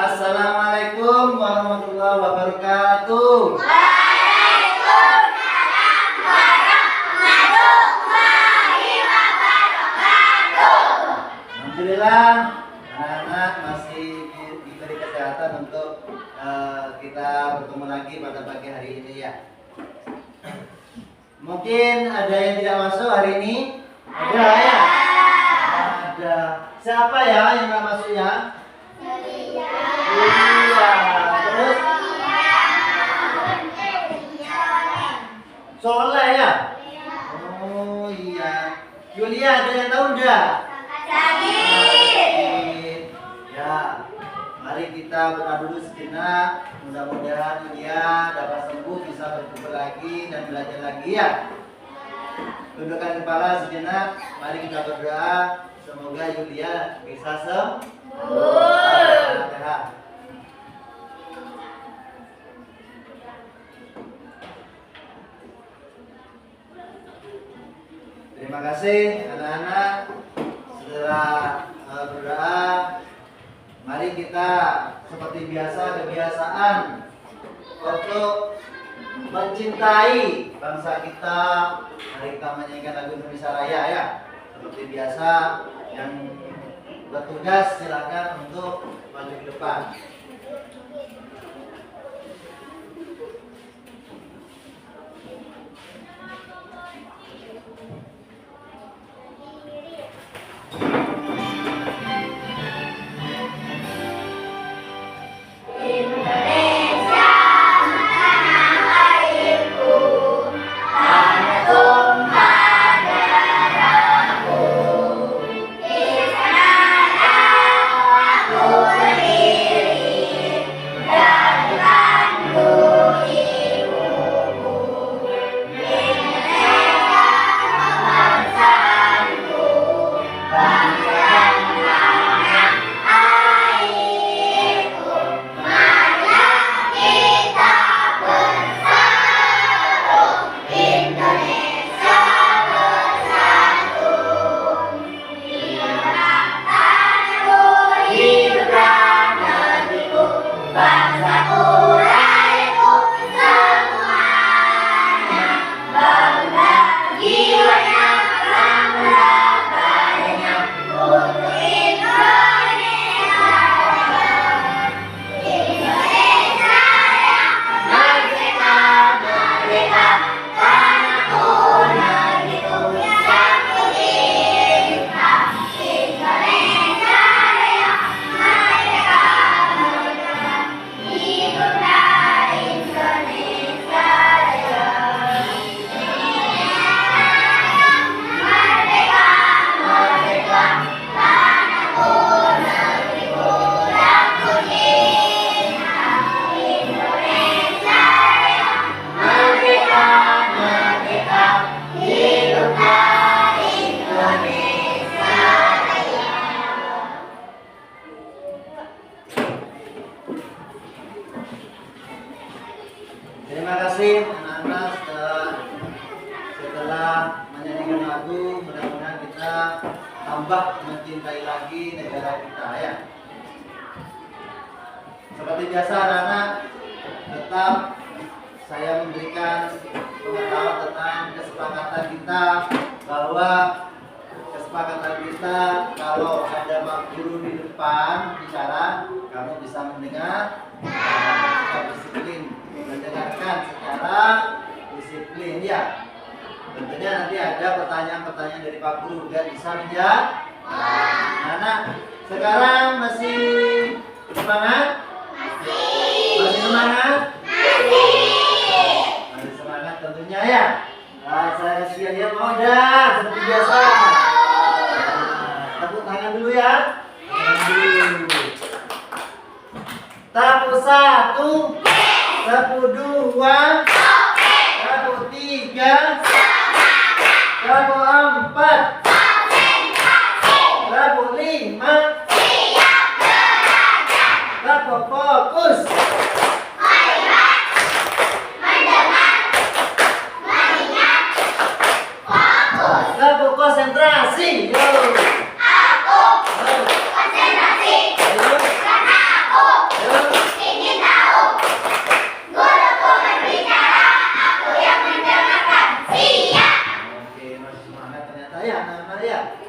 Assalamualaikum warahmatullahi wabarakatuh. Waalaikumsalam warahmatullahi wabarakatuh. Alhamdulillah, anak-anak masih diberi kesehatan untuk kita bertemu lagi pada pagi hari ini ya. Mungkin ada yang tidak masuk hari ini? Ada ya? Ada. Siapa ya yang nggak masuk ya? Iya. Terus? Soleh ya? Oh iya. Yulia ada yang tahu enggak? Ya. Mari kita berdoa dulu sejenak. Mudah-mudahan Yulia dapat sembuh, bisa berkumpul lagi dan belajar lagi ya. Tundukkan kepala sejenak. Mari kita berdoa. Semoga Yulia bisa sembuh. Terima kasih anak-anak. Setelah berdoa, mari kita seperti biasa kebiasaan untuk mencintai bangsa kita. Mari kita menyanyikan lagu Indonesia Raya ya. Seperti biasa, yang bertugas silakan untuk maju ke depan. Terima kasih anak-anak setelah menyanyikan lagu. Mudah-mudahan kita tambah mencintai lagi negara kita ya. Seperti biasa anak-anak, tetap saya memberikan pengetahuan tentang kesepakatan kita, bahwa kesepakatan kita kalau ada Pak Guru di depan bicara, kamu bisa mendengar, kita disiplin mendengarkan secara disiplin ya. Tentunya nanti ada pertanyaan-pertanyaan dari Pak Guru biar bisa menjawab. Anak sekarang masih semangat? Masih semangat? Masih semangat tentunya ya. Saya kasih lihat mau dah seperti biasa. Tepuk tangan dulu ya. Tapu 1, tapu 2, tapu 3, tapu 4, tapu 5, tapu fokus, tapu konsentrasi. Yo. ya.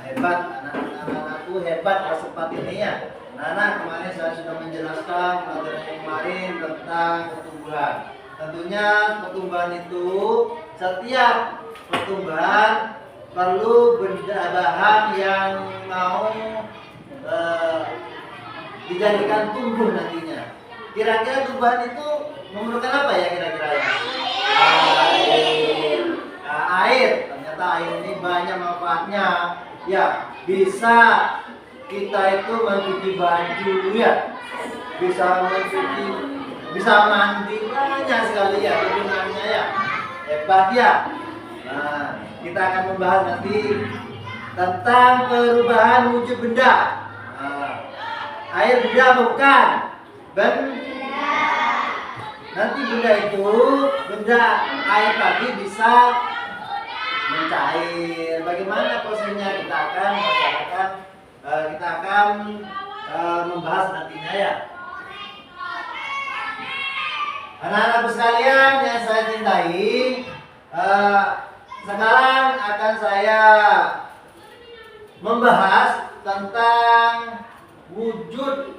Hebat, anak-anakku hebat sempat ini ya. Anak kemarin saya sudah menjelaskan pelajaran yang kemarin tentang pertumbuhan. Tentunya pertumbuhan itu setiap pertumbuhan perlu bahan yang mau dijadikan tumbuh nantinya. Kira-kira tumbuhan itu memerlukan apa ya kira-kira ya? Air. Nah, air. Ternyata air ini banyak manfaatnya. Ya, bisa kita itu mencuci baju ya. Bisa mandi banyak sekali ya kegunaannya ya. Hebat ya. Nah, kita akan membahas nanti tentang perubahan wujud benda. Air benda bukan? Benda. Nanti benda air tadi bisa mencair. Bagaimana prosesnya kita akan membahas nantinya ya. Anak-anak sekalian yang saya cintai, sekarang akan saya membahas tentang wujud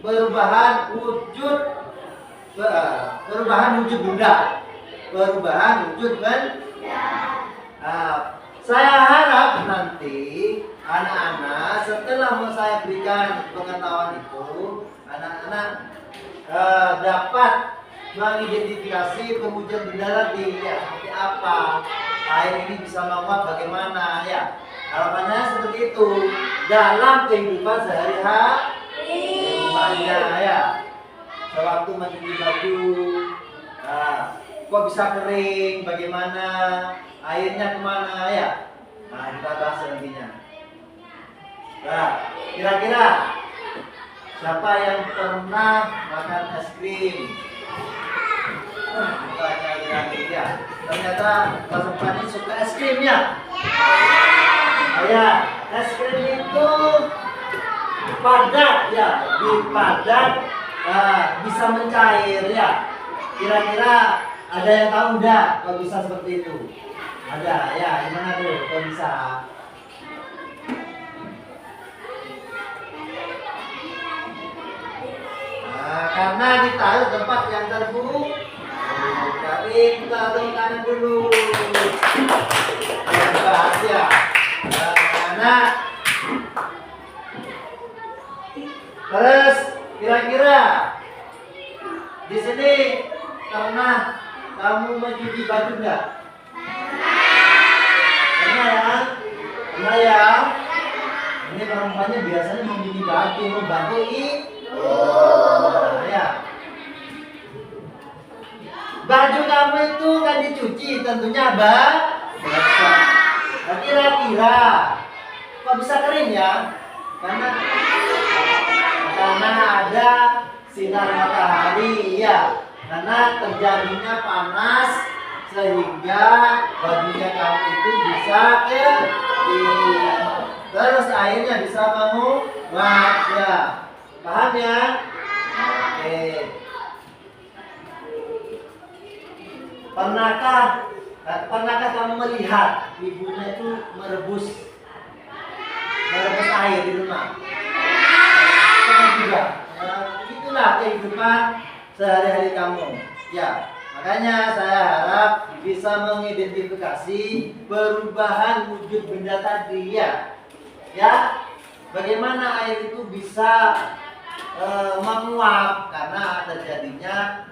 perubahan wujud benda. Saya harap nanti anak-anak setelah saya berikan pengetahuan itu, anak-anak dapat mengidentifikasi pewujud benda tadi ya, seperti apa, air ini bisa menguap bagaimana ya. Harapannya seperti itu dalam kehidupan sehari-hari ya. Sewaktu mencuci baju, kok bisa kering, bagaimana, airnya kemana ya. Nah, kita bahas nantinya. Nah, kira-kira siapa yang pernah makan es krim? Ya. Ternyata Mas Fani suka es krim ya? Ya, es krim itu padat ya, bisa mencair ya. Kira-kira ada yang tahu enggak kalau bisa seperti itu? Ada ya, gimana tuh kalau bisa? Karena ditaruh tempat yang terbuka. Kita tangan dulu. Hebat ya. Anak. Terus kira-kira di sini pernah kamu mencuci baju enggak? Pernah ya? Ini perempuannya biasanya mencuci baju, membantu ya. Baju kamu itu kan dicuci tentunya basah. Nah, kira-kira kok bisa kering ya? Karena ada sinar matahari ya. Karena terjadinya panas sehingga bajunya kamu itu bisa kering. Terus airnya bisa menguap ya. Paham ya? Oke. Pernahkah kamu melihat ibunya itu merebus air di rumah? Pernah juga. Itulah kehidupan sehari-hari kamu. Ya, makanya saya harap bisa mengidentifikasi perubahan wujud benda tadi ya. Ya, bagaimana air itu bisa menguap karena terjadinya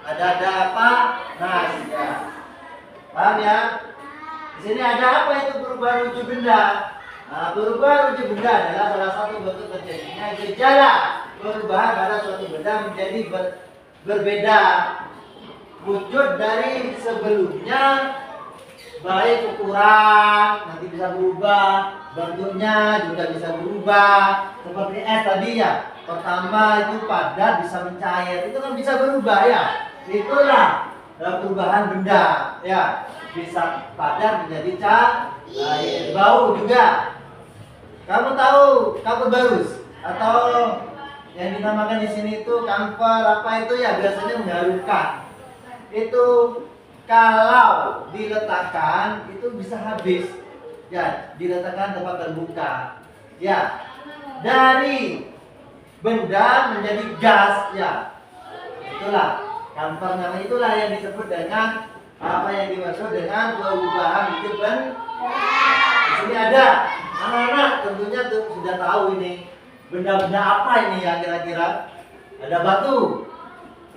ada panas ya. Paham ya? Di sini ada apa itu perubahan wujud benda? Nah, perubahan wujud benda adalah salah satu bentuk terjadinya gejala perubahan pada suatu benda menjadi berbeda wujud dari sebelumnya, baik ukuran nanti bisa berubah, bentuknya juga bisa berubah seperti es tadi ya. Pertama itu padat bisa mencair, itu kan bisa berubah ya. Itulah perubahan benda ya, bisa padat menjadi cair. Bau juga. Kamu tahu kamfer barus atau yang dinamakan di sini itu kamfer apa itu ya, biasanya mengharukan. Itu kalau diletakkan itu bisa habis. Ya, diletakkan tempat terbuka. Ya, dari benda menjadi gas. Ya, itulah kamper nama, itulah yang disebut dengan apa yang dimaksud dengan perubahan wujud benda. Di sini ada anak-anak tentunya sudah tahu ini benda-benda apa ini ya kira-kira. Ada batu.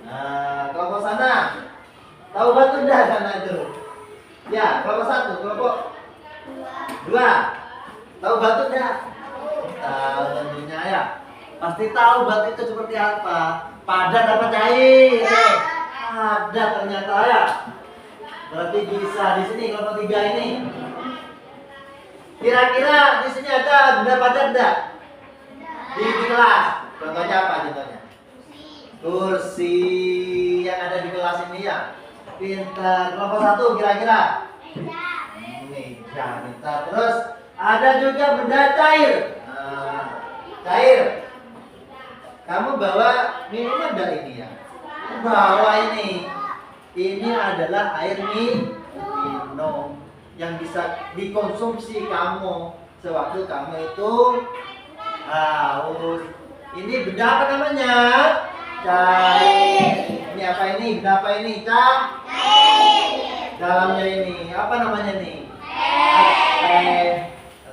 Nah, kelompok sana tahu batu enggak sana itu? Ya, kelompok 1, kelompok 2 tahu batu enggak? Tahu tentunya ya. Pasti tahu batu itu seperti apa. Padat apa cair? Padat ternyata ya. Berarti bisa di sini kelompok 3 ini. Kira-kira di sini ada benda padat enggak? Di kelas. Contohnya apa contohnya? Kursi yang ada di kelas ini ya. Pintar. Kelompok 1 kira-kira? Meja, pintar. Terus ada juga benda cair. Nah, cair. Kamu bawa minuman dari ini ya? Bawa ini. Ini adalah air minum yang bisa dikonsumsi kamu sewaktu kamu itu haus. Ini benda apa namanya? Cair. Ini apa ini? Benda apa ini? Cair. Dalamnya ini apa namanya nih? Teh.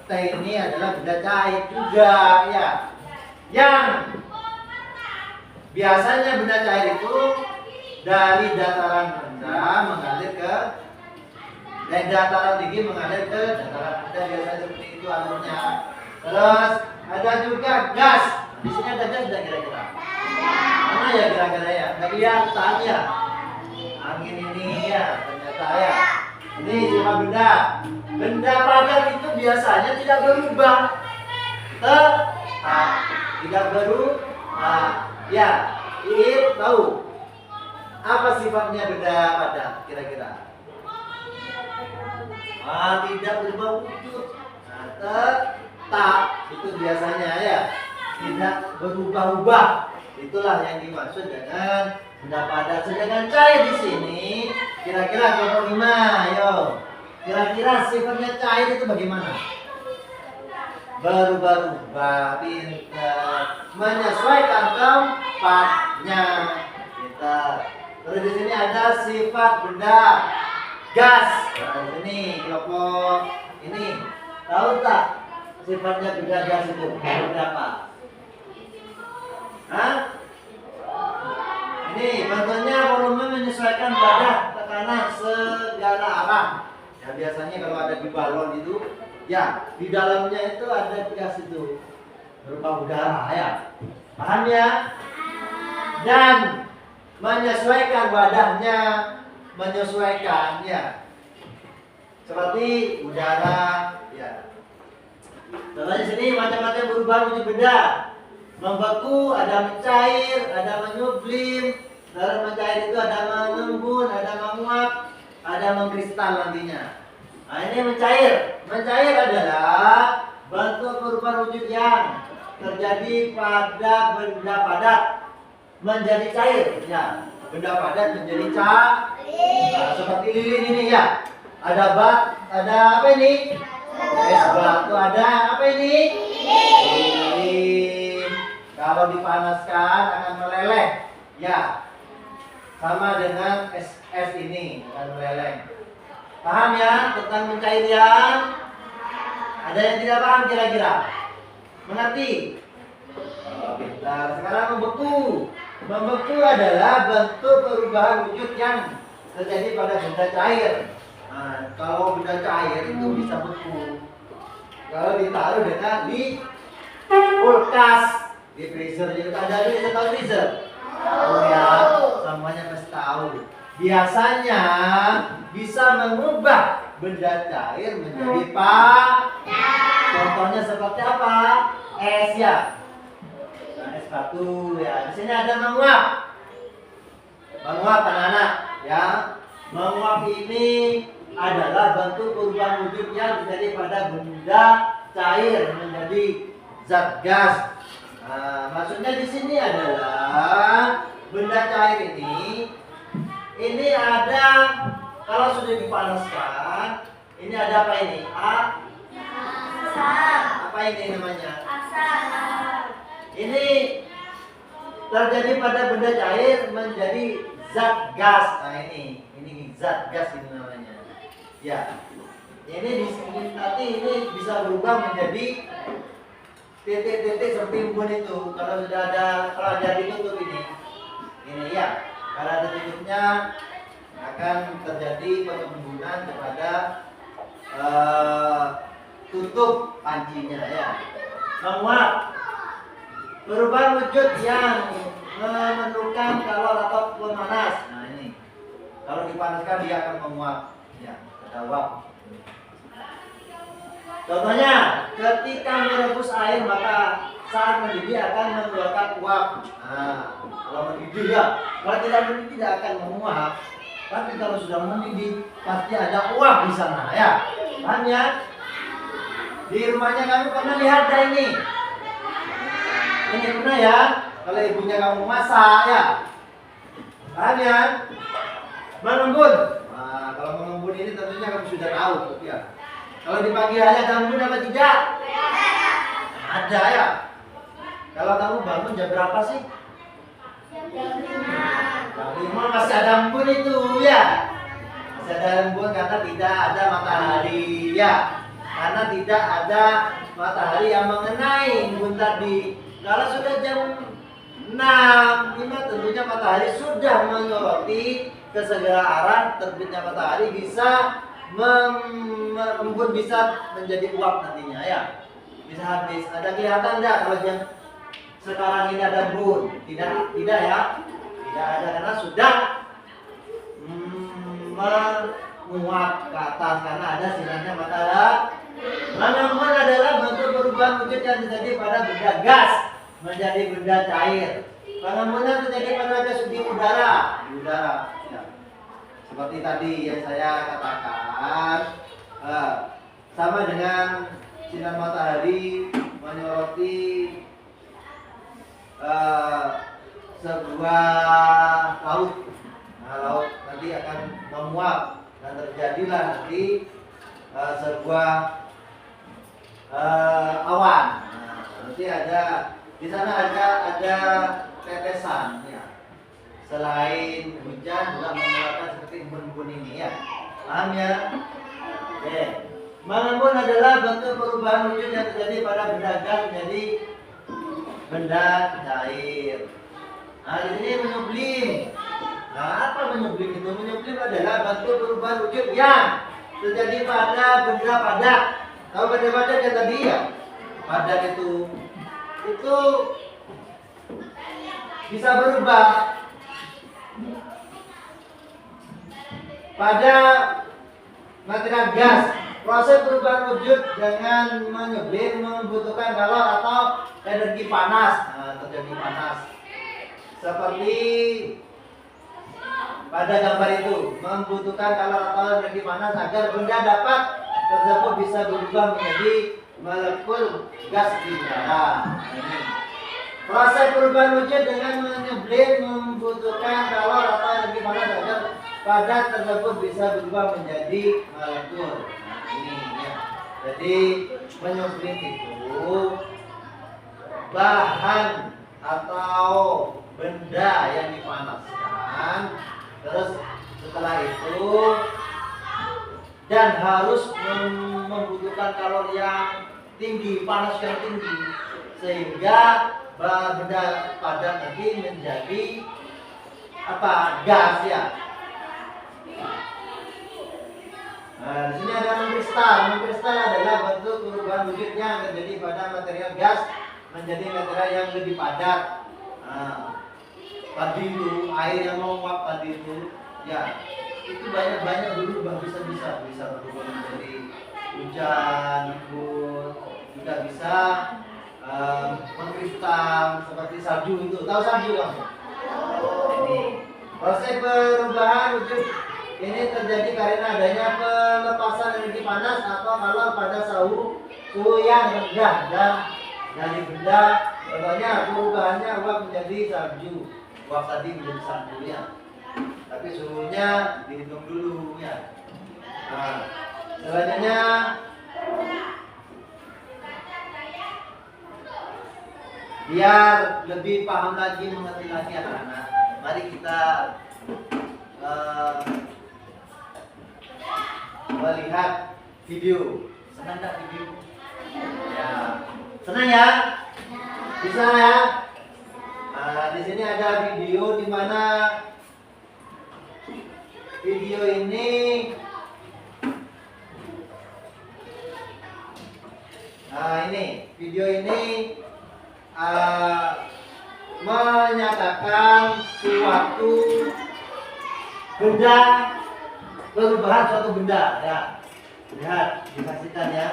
Teh ini adalah benda cair juga ya. Yang biasanya benda cair itu dari dataran rendah mengalir ke dari dataran tinggi mengalir ke dataran rendah, biasanya seperti itu alurnya. Terus ada juga gas. Di sini ada gas tidak kira-kira? Mana ya kira-kira ya? Nggak kelihatan ya. Angin ini ya ternyata ya. Ini cuma benda. Benda padat itu biasanya tidak berubah. Tidak berubah. Ya, ini tahu apa sifatnya benda padat kira-kira? Tidak berubah wujud. Tetap itu biasanya ya. Tidak berubah-ubah. Itulah yang dimaksud dengan benda padat. Sedangkan cair di sini kira-kira kelompok 5, ayo. Kira-kira sifatnya cair itu bagaimana? Berubah-ubah, pintar. Menyesuaikan tempatnya. Pintar. Terus di sini ada sifat benda gas. Nah, ini kelompok ini. Tahu tak sifatnya benda gas itu berapa? Hah? Ini bentuknya volume menyesuaikan pada tekanan segala arah. Ya biasanya kalau ada di balon itu, ya di dalamnya itu ada gas itu berupa udara ya. Paham ya? Dan menyesuaikan wadahnya, menyesuaikan ya. Seperti udara ya. Contohnya di sini macam-macam berubah wujud benda. Membeku, ada mencair, ada menyublim. Dalam mencair itu ada mengembun, ada menguap, ada mengkristal nantinya. Nah ini mencair. Mencair adalah bentuk perubahan wujud yang terjadi pada benda padat menjadi cair. Ya, benda padat menjadi cair. Nah, seperti lilin ini ya. Ada apa ini? Es batu. Ada apa ini? Lilin. Kalau dipanaskan akan meleleh. Ya, sama dengan es ini akan meleleh. Paham ya tentang mencair ya? Ada yang tidak paham kira-kira? Mengerti? Oh, pintar. Sekarang membeku. Membeku adalah bentuk perubahan wujud yang terjadi pada benda cair. Nah, kalau benda cair itu bisa beku. Kalau ditaruh dengan di kulkas, di freezer juga ada. Bisa tahu freezer? Oh ya, semuanya pasti tahu. Biasanya bisa mengubah benda cair menjadi contohnya seperti apa? Es ya. Es batu ya. Di sini ada menguap. Menguap anak-anak ya. Menguap ini adalah bentuk perubahan wujud yang terjadi pada benda cair menjadi zat gas. Nah, maksudnya di sini adalah benda cair ini ada kalau sudah dipanaskan, ini ada apa ini? Apa ini namanya? Ini terjadi pada benda cair menjadi zat gas. Nah ini zat gas ini namanya. Ya, ini nanti ini bisa berubah menjadi titik-titik seperti embun itu. Kalau sudah ditutup ini ya, kalau ada tutupnya akan terjadi pengembunan kepada tutup pancinya ya. Menguap, perubahan wujud yang memerlukan kalor atau pemanas. Nah ini, kalau dipanaskan dia akan menguap ya, ada uap. Contohnya, ketika merebus air maka saat mendidih akan mengeluarkan uap. Nah, kalau mendidih ya, kalau tidak mendidih tidak akan menguap. Tapi kalau sudah mendidih pasti ada uap di sana ya. Paham ya? Di rumahnya kamu pernah lihat ini? Ini pernah ya? Kalau ibunya kamu masak ya. Paham ya? Mengembun. Nah, kalau mengembun ini tentunya kamu sudah tahu ya. Kalau di pagi hari ada embun apa tidak? Ada ya. Kalau kamu bangun jam berapa sih? Jam 5 masih ada embun itu ya. Masih ada embun karena tidak ada matahari ya. Karena tidak ada matahari yang mengenai embun tadi. Kalau sudah jam 6, tentunya matahari sudah menyoroti ke segala arah. Terbitnya matahari bisa embun bisa menjadi uap nantinya ya, bisa habis. Ada kelihatan enggak kalau jam sekarang ini ada embun? Tidak ya, tidak ada karena sudah menguap ke atas karena ada sinarnya matahari. Embun adalah bentuk perubahan wujud yang terjadi pada benda gas menjadi benda cair. Pengembunan terjadi pada gas di udara ya. Seperti tadi yang saya katakan, sama dengan sinar matahari menyoroti sebuah laut. Nah, laut nanti akan menguap dan terjadilah nanti sebuah awan. Nah, nanti ada di sana ada tetesan ya. Selain hujan juga mengeluarkan seperti embun-embun ini ya. Paham ya? Oke. Mengembun adalah bentuk perubahan wujud yang terjadi pada benda gas menjadi benda cair. Nah, di sini menyublim. Nah, apa menyublim itu? Menyublim adalah bentuk perubahan wujud yang terjadi pada benda padat. Tahu benda padat yang tadi ya? Padat itu bisa berubah pada material gas. Proses perubahan wujud dengan menyublim membutuhkan kalor atau energi panas. Nah, terjadi panas. Seperti pada gambar itu, membutuhkan kalor atau energi panas agar benda dapat tersebut bisa berubah menjadi molekul gas di udara. Proses perubahan wujud dengan menyublim membutuhkan kalor atau energi panas agar padat tersebut bisa berubah menjadi molekul. Nah, ini ya. Jadi menyublim itu bahan atau benda yang dipanaskan, terus setelah itu dan harus membutuhkan kalor yang tinggi, panas yang tinggi, sehingga benda padat nanti menjadi gas ya. Nah, di sini ada mengkristal. Mengkristal adalah bentuk perubahan wujud yang terjadi pada material gas menjadi material yang lebih padat. Nah, tadi itu air yang menguap tadi itu ya, itu banyak berubah, bisa berubah menjadi hujan, embun, juga bisa mengkristal seperti salju itu. Tahu salju kamu? Ini proses perubahan wujud ini terjadi karena adanya pelepasan energi panas atau kalor pada suhu yang rendah dan dari benda. Contohnya perubahannya uap menjadi salju, uap tadi menjadi salju ya. tapi suhunya dihitung dulu ya. Nah, selanjutnya biar lebih paham lagi, mengerti lagi anak-anak, mari kita melihat video. Senang nggak video? Ya, senang ya? Bisa ya? Nah, di sini ada video di mana video ini video ini menyatakan suatu benda, perubahan suatu benda ya. Lihat, disaksikan ya.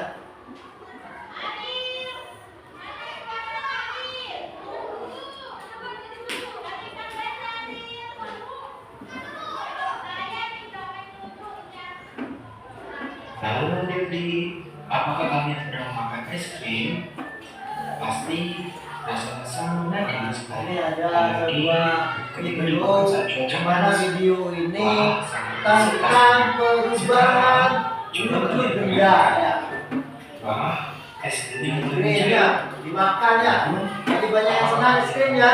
Halo adik-adik, apakah kalian pernah makan es krim? Pasti rasanya sangat enak sekali. Ini ada sebuah video di mana video ini tentang perubahan wujud benda ya. Wah, es krim Krim ya, dimakan ya. Jadi banyak yang senang es krim ya,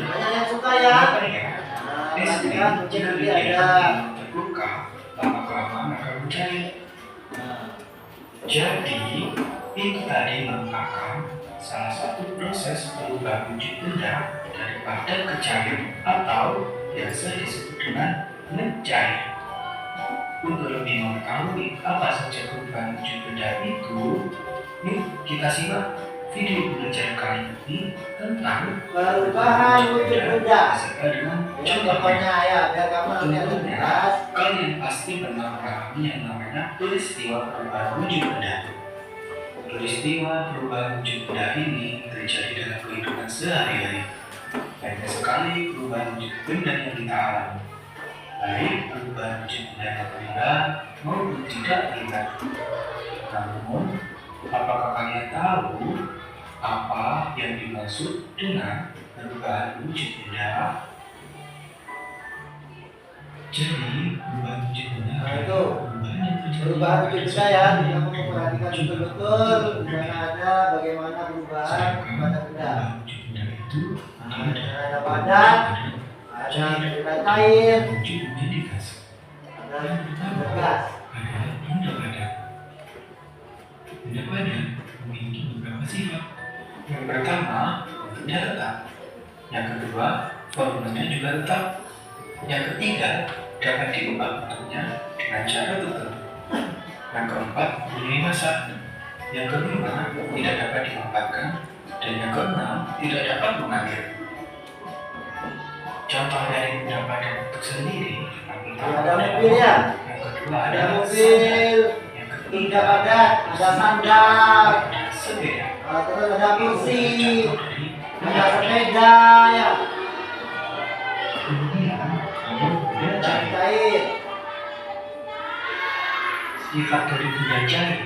banyak yang suka ya. Nah, Es krim perhatikan mungkin jika nanti dibiarkan ada. terbuka, lama-kelamaan akan mencair. Nah, Jadi, itu tadi merupakan salah satu proses perubahan wujud benda daripada ke cair atau biasa disebut dengan mencair. Untuk lebih mengetahui apa saja perubahan wujud benda itu, yuk kita simak video belajar kali ini tentang perubahan wujud benda. beserta dengan Ini contohnya. contohnya ya, biar kamu nanti lebih Tentunya, jelas. kalian pasti pernah mengalami yang namanya peristiwa perubahan wujud benda. Peristiwa perubahan wujud benda ini terjadi dalam kehidupan sehari-hari. Banyak sekali perubahan wujud benda yang kita alami, baik perubahan wujud benda yang terlihat maupun tidak terlihat. Namun, apakah kalian tahu apa yang dimaksud dengan perubahan wujud benda? Jadi, perubahan wujud benda Nah, itu perubahan wujud benda ya, kamu memperhatikan betul-betul di mana ada bagaimana perubahan pada benda. wujud benda itu Ada padat, ada benda cair, wujud menjadi gas. ada benda gas. Ada benda padat. Benda padat memiliki beberapa sifat. Yang pertama, bentuknya tetap. Yang kedua, volumenya juga tetap. Yang ketiga, dapat diubah bentuknya dengan cara tertentu. Yang keempat, memiliki massa. Yang kelima, tidak dapat dilombatkan. Dan yang keenam, tidak dapat mengalir. Contoh dari benda padat itu sendiri, yang pertama Ada mobil ya, yang kedua ada adalah mobil, yang benda ketiga padat, ada sandal, ada sepeda. terus ada kursi, Contoh dari ada sepeda ya, kemudian ada benda ada cair. cair. Sifat dari benda cair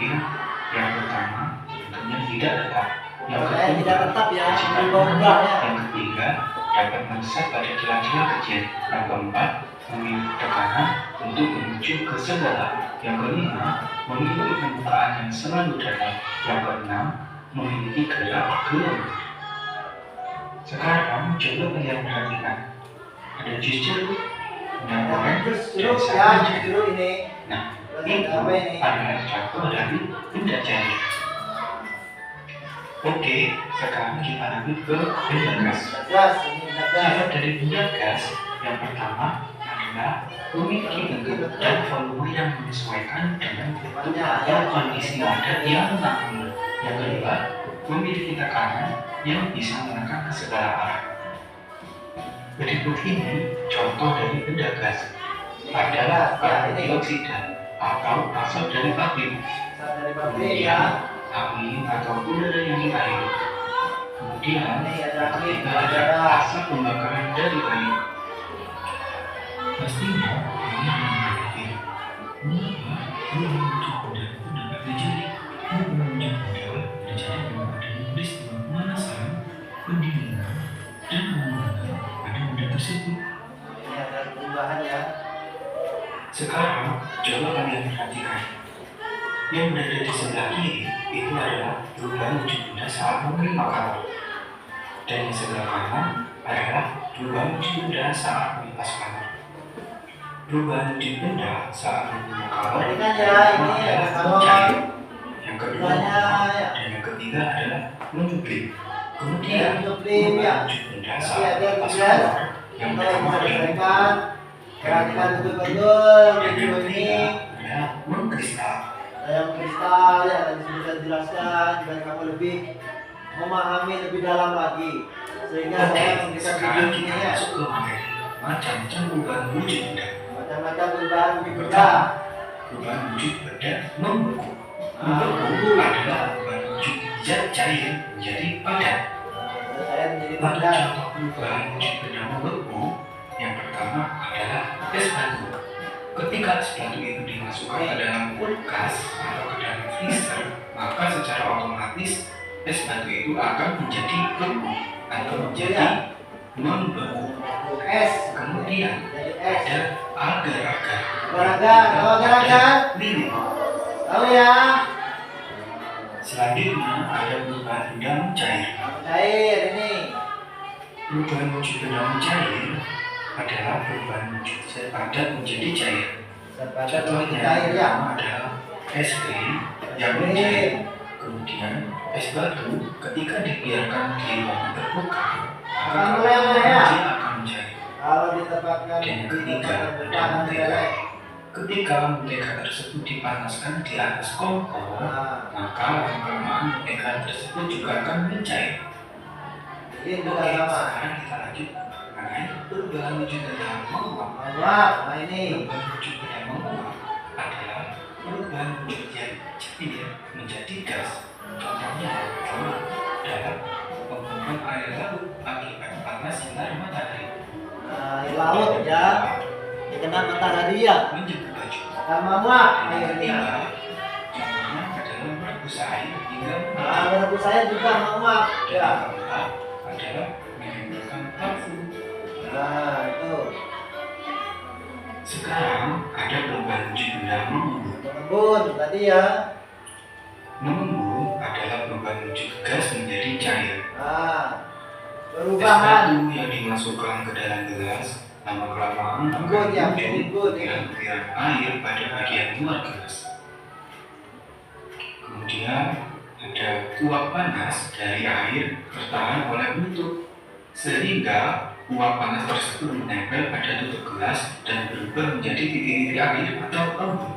yang pertama bentuknya tidak tetap. Yang Makanya kedua tidak tetap ya, sifatnya berubah ya. Yang ketiga dapat meresap pada celah-celah kecil. Yang keempat memiliki tekanan untuk menuju ke segala. Yang kelima memiliki permukaan yang selalu datar. Yang keenam memiliki gerak gelap. Sekarang coba kalian perhatikan, ada jus jeruk, dan Nah, orange, jus dan jeruk sapi ya, jus cair. jeruk ini. Nah, Terus itu ada apa ini? adalah contoh dari benda cair. Oke, sekarang kita lanjut ke benda gas. Gas, ini benda gas. Sifat dari benda gas yang pertama adalah memiliki bentuk dan volume yang menyesuaikan dengan bentuk atau kondisi wadah yang mengalir. Yang kedua, memiliki tekanan yang bisa menekan ke segala arah. Berikut ini contoh dari benda gas adalah karbon dioksida atau asap dari pabrik, Asap dari pabrik kemudian ya. angin atau udara yang mengalir. Kemudian Ini ada angin, kita ada udara. asap pembakaran dari kayu. Pastinya kalian berpikir, mengapa perubahan wujud benda itu dapat terjadi? Perubahan wujud benda terjadi dengan adanya peristiwa pemanasan, pendinginan, dan pengurangan pada benda tersebut. Ini ada perubahan ya. perhatikan. Yang berada di sebelah kiri itu adalah perubahan wujud benda saat menerima kalor. Dan di sebelah kanan adalah perubahan wujud benda saat melepas kalor. Perubahan wujud benda saat menerima kalor Perhatikan ya, ini ada kalor. cair. Yang kedua Ya. dan yang ketiga adalah menyublim. Kemudian Menyublim, ya. perubahan wujud benda Tapi saat ada melepas guys, kalor yang kalau pertama bisa adalah diselesaikan, perhatikan betul-betul yang video ini. ketiga adalah mengkristal. Yang kristal ya tadi sudah jelaskan, dan kamu lebih memahami lebih dalam lagi, sehingga Oke, saya memberikan sekarang video ini kita ya. masuk ke materi macam-macam perubahan wujud benda. Macam-macam perubahan wujud benda. Perubahan wujud benda membeku. Membeku. Membeku adalah perubahan wujud zat cair menjadi padat. Saya menjadi Untuk padat. contoh perubahan wujud benda membeku, yang pertama adalah es batu. Ketika es batu itu dimasukkan ke dalam kulkas atau ke dalam freezer, maka secara otomatis es batu itu akan menjadi beku atau menjadi membeku. Es. Kemudian Jadi es. ada agar-agar. Agar-agar, tahu agar-agar? Lilin. Tahu ya? Selanjutnya ada perubahan benda mencair. Cair ini. Perubahan wujud benda mencair adalah perubahan wujud zat padat menjadi cair. Sepadat Contohnya menjadi cair ya. pertama adalah es krim yang mencair. Kemudian es batu ketika dibiarkan di ruangan terbuka Akan meleleh ya. dia akan mencair. Kalau ditempatkan Dan yang di ketiga tempat ada terbuka nanti mentega. meleleh. Ketika mentega tersebut dipanaskan di atas kompor, Nah, maka lama-kelamaan mentega tersebut juga akan mencair. ini juga Oke, sama. sekarang kita lanjut mengenai perubahan wujud benda menguap. Menguap. Nah ini. Perubahan wujud benda menguap adalah perubahan wujud yang cair menjadi gas. Contohnya adalah dalam penguapan air laut akibat panas sinar matahari. Nah, air laut ya. Dikena matahari ya. Menjadi baju. Sama muak Yang airnya. ketiga, contohnya adalah merebus air hingga Nah, menurut saya juga menguap. Dan Ya. yang keempat adalah menimbulkan parfum. Nah, itu. Sekarang ada perubahan wujud benda mengembun. Mengembun tadi ya. Mengembun adalah perubahan wujud gas menjadi cair. Nah, Es perubahan. batu yang dimasukkan ke dalam gelas lama-kelamaan akan Embun ya, muncul embun. butiran-butiran air pada bagian luar gelas. Kemudian ada uap panas dari air tertahan oleh bentuk, sehingga uap panas tersebut menempel pada tutup gelas dan berubah menjadi titik-titik air atau embun.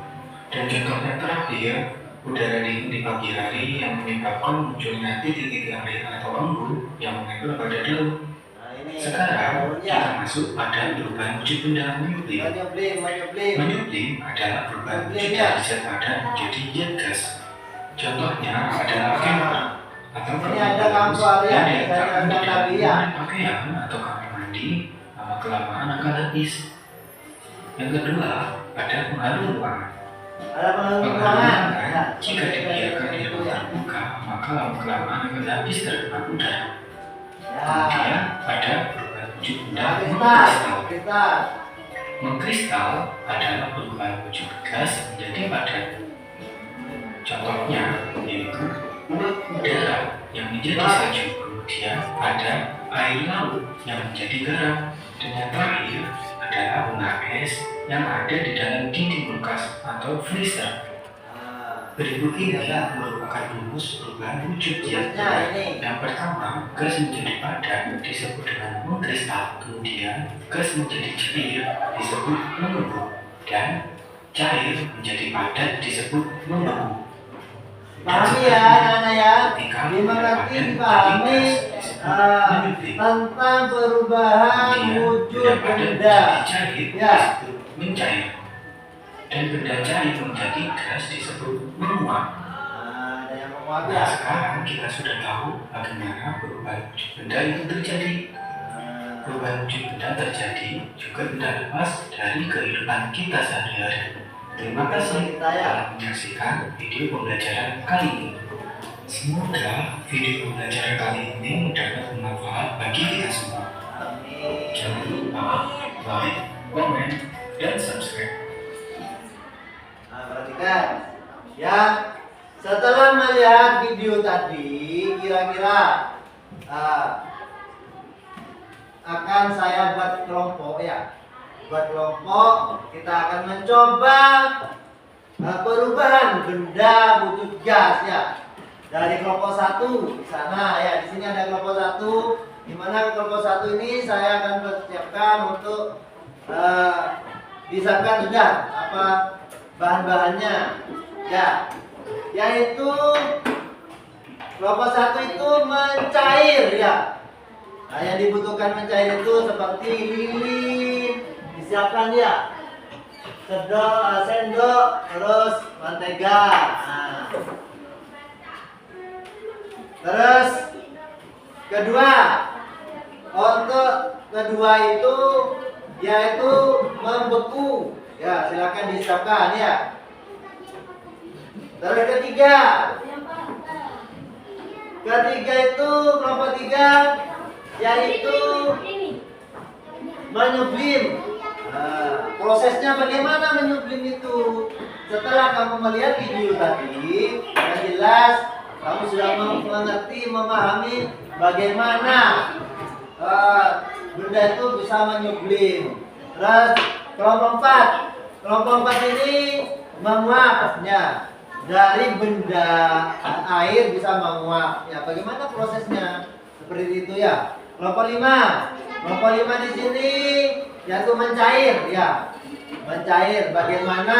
Dan contohnya terakhir, udara dingin di pagi hari yang menyebabkan munculnya titik-titik air atau embun yang menempel pada daun. Nah, ini. Sekarang daunnya. kita masuk pada perubahan wujud benda menyublim. Menyublim. Menyublim adalah perubahan wujud Menyublim, ya. dari zat padat menjadi zat gas. Contohnya adalah vapor atau Ini ada kampar ya, yang saya diletakkan ada di dalam tadi ya. ruangan pakaian atau kamar mandi, lama kelamaan akan habis. Yang kedua, ada pengaruh ruangan. Ada pengaruh Pengaruh ruangan. ruangan jika dibiarkan di ruang terbuka, maka lama kelamaan akan habis terkena udara. Kemudian Ya. ada perubahan wujud benda Nah, mengkristal. kristal. Mengkristal adalah perubahan wujud gas menjadi padat. Contohnya yaitu uap udara yang menjadi salju. Kemudian ada air laut yang menjadi garam. Dan yang terakhir adalah bunga es yang ada di dalam dinding kulkas atau freezer. Nah, Berikut ini merupakan rumus perubahan wujud zat. nah ini. Yang pertama, gas menjadi padat disebut dengan mengkristal. Kemudian, gas menjadi cair disebut mengembun. Dan cair menjadi padat disebut membeku. Pahami ya, anak-anak ya. Ketika Dimengerti, padat, dipahami gas disebut menyublim. tentang perubahan Kemudian, wujud benda padat benda. menjadi cair Ya. disebut mencair. Dan benda cair menjadi gas disebut menguap. Nah, ada yang menguap Nah, ya. sekarang kita sudah tahu bagaimana perubahan wujud benda itu terjadi. Nah, Perubahan wujud benda terjadi juga tidak lepas dari kehidupan kita sehari-hari. Terima kasih kita ya. telah menyaksikan video pembelajaran kali ini. Semoga video pembelajaran kali ini dapat bermanfaat bagi kita semua. Amin. Jangan lupa like, komen, dan subscribe. Nah, berarti Oke. Ya. Setelah melihat video tadi, kira-kira akan saya buat kelompok ya. Buat kelompok, kita akan mencoba perubahan benda butut gas ya. Dari kelompok 1 di sana ya, di sini ada kelompok 1, di mana kelompok 1 ini saya akan persiapkan untuk disiapkan sudah apa bahan-bahannya ya, yaitu kelompok 1 itu mencair ya. Nah, yang dibutuhkan mencair itu seperti lilin, disiapkan ya, sendok, terus mentega. Nah. Terus untuk kedua itu yaitu membeku ya, silakan disiapkan ya. Terus ketiga itu kelompok 3 yaitu menyublim. Nah, prosesnya bagaimana menyublim itu? Setelah kamu melihat video tadi, yang jelas kamu sudah mengerti, memahami bagaimana benda itu bisa menyublim. Terus kelompok 4 ini menguapnya. Dari benda air bisa menguap. Ya, bagaimana prosesnya? Seperti itu ya. Kelompok 5 di sini yaitu mencair ya. Mencair bagaimana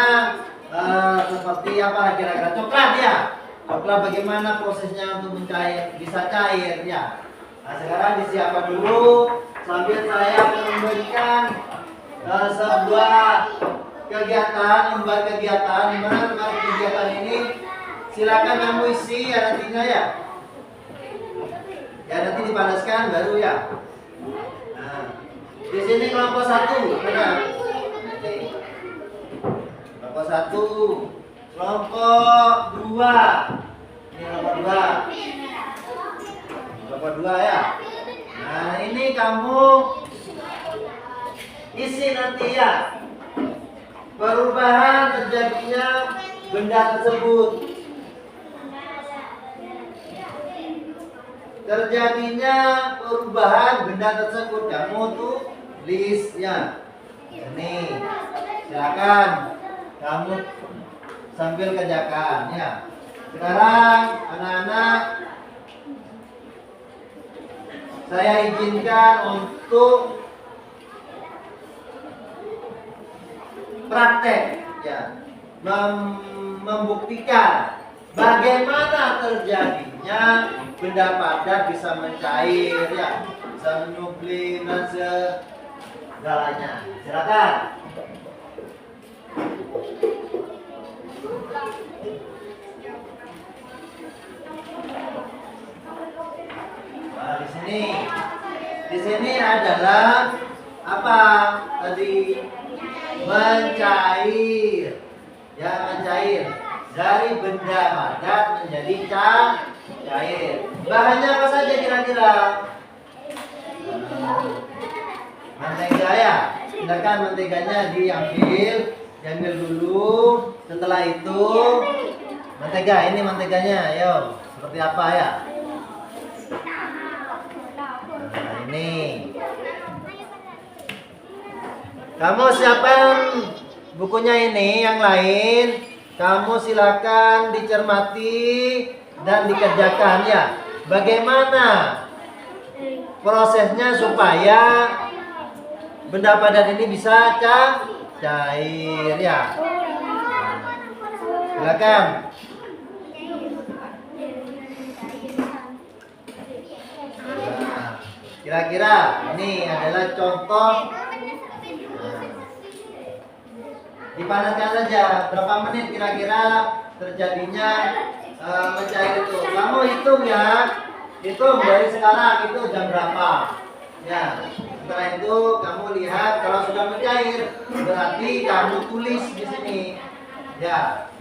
seperti apa kira-kira coklat ya. Coklat bagaimana prosesnya untuk mencair, bisa cair ya. Nah, sekarang disiapkan dulu sambil saya akan memberikan sebuah lembar kegiatan, di mana lembar kegiatan ini silakan kamu isi ya nantinya ya. Ya nanti dipanaskan baru ya. Nah, di sini kelompok 1 benar. Kelompok 1, kelompok 2. Ini kelompok 2 ya. Nah, ini kamu isi nanti ya. Perubahan terjadinya benda tersebut. Terjadinya perubahan benda tersebut, kamu tulis ya. Ini silakan kamu sambil kerjakan ya. Sekarang anak-anak saya izinkan untuk praktek ya, membuktikan bagaimana terjadinya benda padat bisa mencair ya, bisa menyublim dan segalanya. Silakan. Nah, di sini adalah apa tadi? Mencair ya, mencair dari benda padat menjadi cair. Bahannya apa saja kira-kira? Mentega ya. Silakan menteganya diambil dulu. Setelah itu mentega, ini menteganya, ayo seperti apa ya? Nah, ini. Kamu siapkan bukunya ini, yang lain kamu silakan dicermati dan dikerjakan ya. Bagaimana prosesnya supaya benda padat ini bisa cair ya. Silakan. Nah, kira-kira ini adalah contoh. Dipanaskan saja, berapa menit kira-kira terjadinya mencair itu. Kamu hitung ya, hitung dari sekarang itu jam berapa. Ya, setelah itu kamu lihat kalau sudah mencair, berarti kamu tulis di sini. Ya,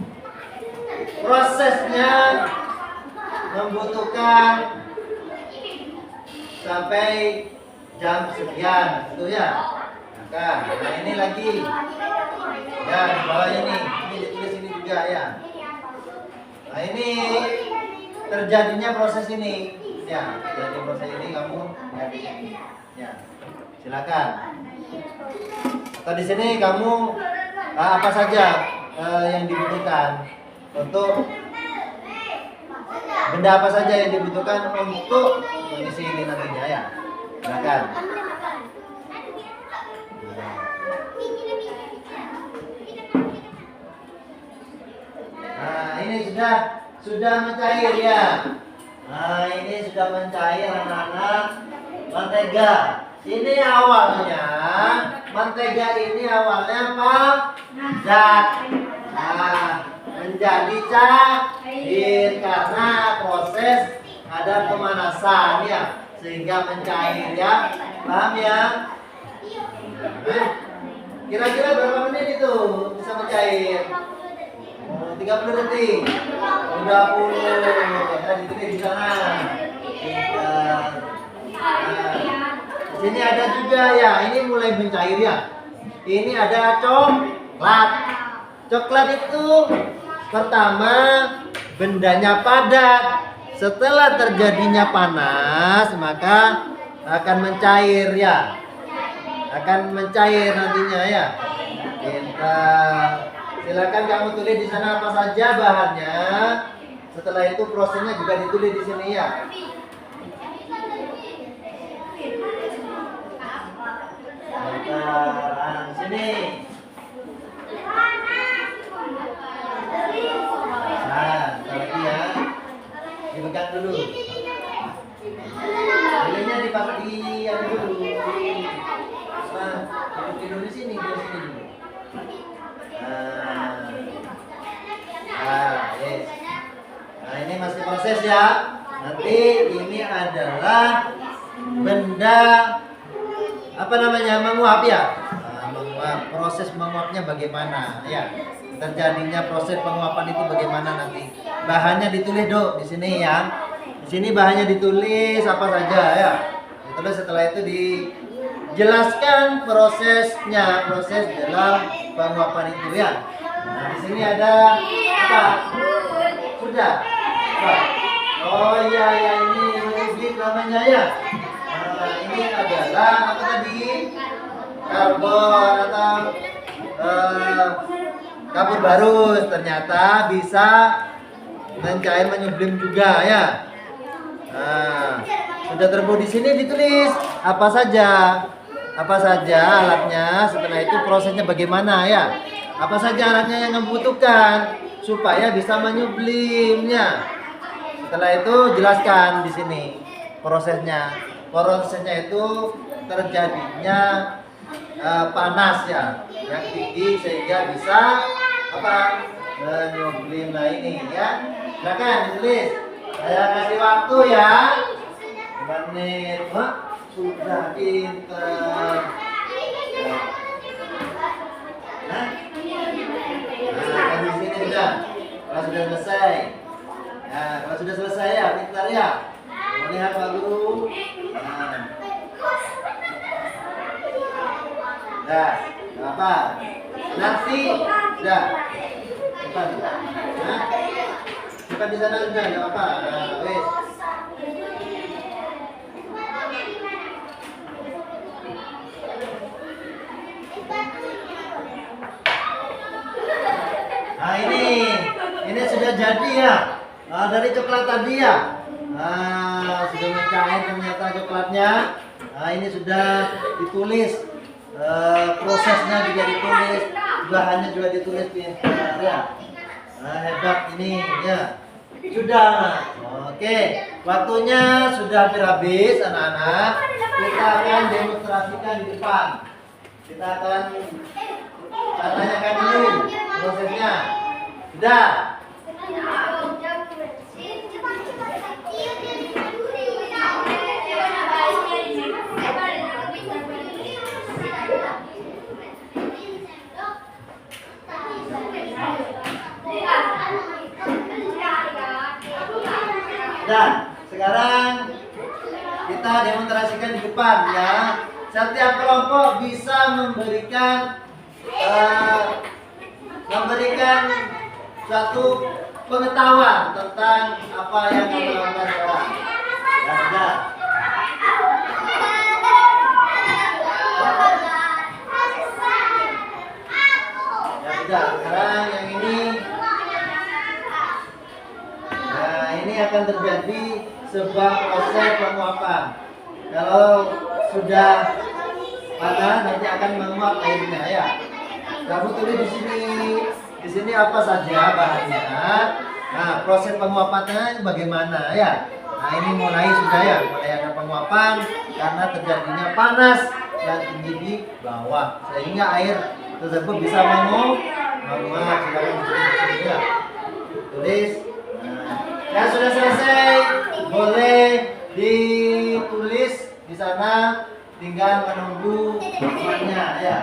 prosesnya membutuhkan sampai jam sekian, itu ya. Nah, ini lagi. Ya, di bawah ini ditulis ini juga. juga ya. Nah ini terjadinya proses ini ya, terjadi proses ini kamu lihat di sini ya. Silakan. Atau di sini kamu apa saja yang dibutuhkan untuk benda apa saja yang dibutuhkan untuk mengisi ini nantinya ya. Silakan. Nah ini sudah mencair ya. Nah ini sudah mencair anak-anak mentega. Ini awalnya mentega ini awalnya padat. Nah menjadi cair karena proses ada pemanasan ya, sehingga mencair ya. Paham ya? Kira-kira berapa menit itu bisa mencair? 30 detik. 20. Ada di sana. Di sini ada juga ya. Ini mulai mencair ya. Ini ada coklat. Coklat itu pertama bendanya padat. Setelah terjadinya panas maka akan mencair ya. Akan mencair nantinya ya. Kita silakan kamu tulis di sana apa saja bahannya. Setelah itu prosesnya juga ditulis di sini ya. Sekarang sini. Nah, lagi ya. Dipegang dulu. Lilenya dipakai yang dulu. Nah, duduk di sini, di sini dulu. Yes. Nah, ini masih proses ya. Nanti ini adalah benda apa namanya, menguap ya. Nah, menguap. Proses menguapnya bagaimana ya? Terjadinya proses penguapan itu bagaimana nanti? Bahannya ditulis dok di sini ya. Di sini bahannya ditulis apa saja ya. Ditulis, setelah itu dijelaskan prosesnya, proses dalam penguapan itu ya. Nah, di sini ada apa? Sudah. Oh iya ya, ini meniblik namanya ya. Nah, ini adalah apa tadi? Karbon atau kapur barus. Ternyata bisa mencair, menyublim juga ya. Nah, sudah terbuat di sini ditulis apa saja alatnya. Setelah itu prosesnya bagaimana ya? Apa saja alatnya yang membutuhkan supaya bisa menyublimnya. Setelah itu jelaskan di sini prosesnya. Prosesnya itu terjadinya panas ya, yang tinggi sehingga bisa apa? Menyublim. Nah ini ya. Silakan ditulis. Saya kasih waktu ya. Menit. Sudah pinter. Nah, di sini sudah. Kalau sudah selesai. Nah, kalau sudah selesai ya, pintar ya. Melihat Pak Guru. Nah, apa? Nanti, sudah. Cepat. Nah, cepat di sana sudah, nggak apa. Nah, wes. Nah ini sudah jadi ya. Nah, dari coklat tadi ya. Nah, sudah mencair ternyata coklatnya. Nah, ini sudah ditulis. Prosesnya juga ditulis, bahannya juga ditulis ya. Nah, hebat ini ya. Sudah. Oke, waktunya sudah hampir habis anak-anak. Kita akan demonstrasikan di depan. Kita akan tanyakan dulu prosesnya. Sudah. Dan sekarang kita demonstrasikan di depan ya. Setiap kelompok bisa memberikan suatu pengetahuan tentang apa yang kamu lakukan sekarang. Ya sudah. Ya sudah. Sekarang yang ini. Nah, ini akan terjadi sebuah proses penguapan. Kalau sudah panas nanti akan menguap airnya ya. Kamu tulis di sini. Di sini apa saja bahannya. Nah, proses penguapannya bagaimana ya? Nah, ini mulai sudah ya, mulai ada penguapan karena terjadinya panas yang tinggi di bawah sehingga air tersebut bisa menguap. Silakan ditulis di sini ya. Tulis. Nah, ya sudah selesai. Boleh ditulis di sana. Tinggal menunggu hasilnya ya.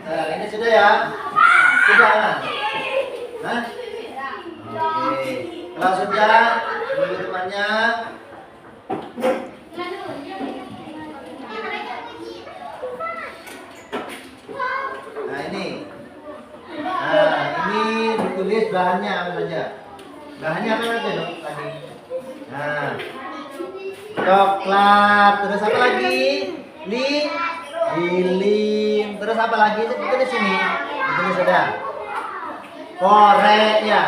Nah, ini sudah ya? Sudah kan? Hah? Oke. Kalau sudah, tunggu temannya. Nah, ini. Nah, ini ditulis bahannya apa saja. Bahannya apa saja dong tadi? Nah, coklat. Terus apa lagi? Lilin. Terus apa lagi? Itu di sini. Itu sudah. Korek ya.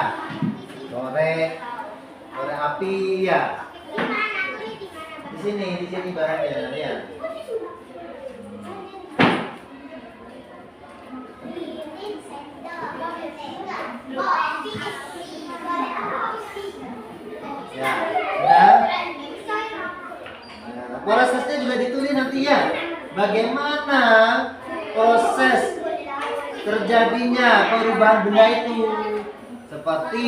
Korek api ya. Di sini bahannya ya. Ya, sudah. Nah, prosesnya juga ditulis nanti ya. Bagaimana proses terjadinya perubahan benda itu? Seperti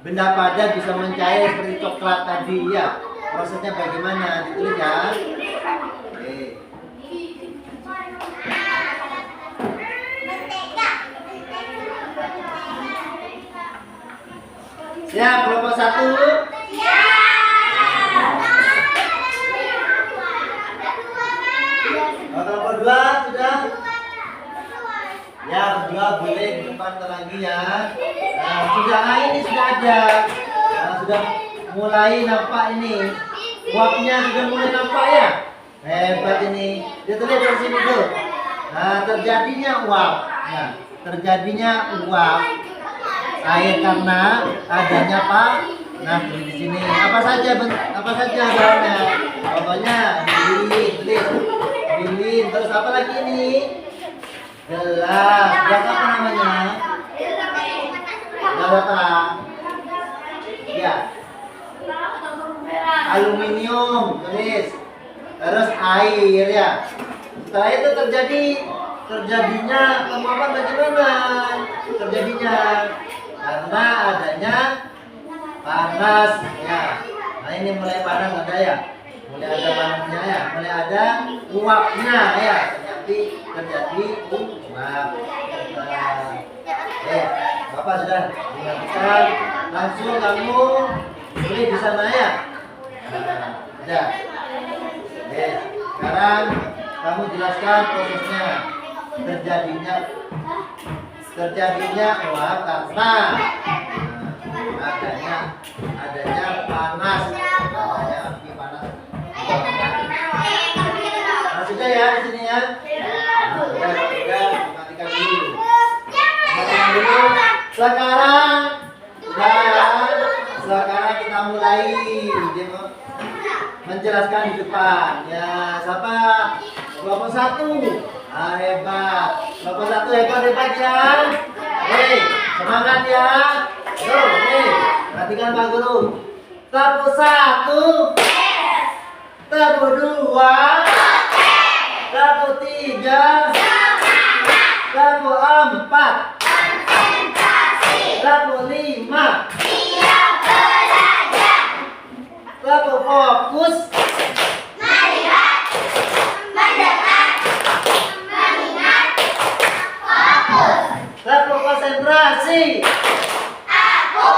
benda padat bisa mencair seperti coklat tadi ya. Prosesnya bagaimana? Ditulis ya. Oke. Siap, kelompok 1. Kelompok 2 sudah? Ya, berdua boleh di depan lagi ya. Nah, sudah ini sudah ada. Nah, sudah mulai nampak ini. Uapnya sudah mulai nampak ya. Hebat ini. Dia tulis dari sini tuh. Nah, terjadinya uap. Nah, terjadinya uap. Air karena adanya apa? Nah, di sini apa saja bahannya? Contohnya lilin, terus apa lagi ini? Gelas. Gelas apa namanya? Gelas apa? Ya. Aluminium, tulis. Terus air ya. Setelah itu terjadinya penguapan bagaimana? Terjadinya karena adanya panas ya. Nah, ini mulai panas ada ya. Mulai ada panasnya ya. Mulai ada uapnya ya. Terjadi uap. Bapak sudah mengertikan. Langsung kamu tulis di sana ya. Sudah. Sekarang kamu jelaskan prosesnya. Terjadinya uap karena adanya panas, adanya api panas. Nah, sudah ya di sini ya. Nah, sudah matikan dulu. Sekarang kita mulai menjelaskan di depan. Ya, siapa? Kelompok 1. Ah, hebat. Kelompok 1 hebat ya. Hei, semangat ya. Perhatikan Pak Guru. Kelompok 1. Kelompok 2. Kelompok 3. Kelompok 4. Kelompok 5. Kelompok fokus. Melihat, mendengar, mengingat, fokus. Kelompok konsentrasi. Aku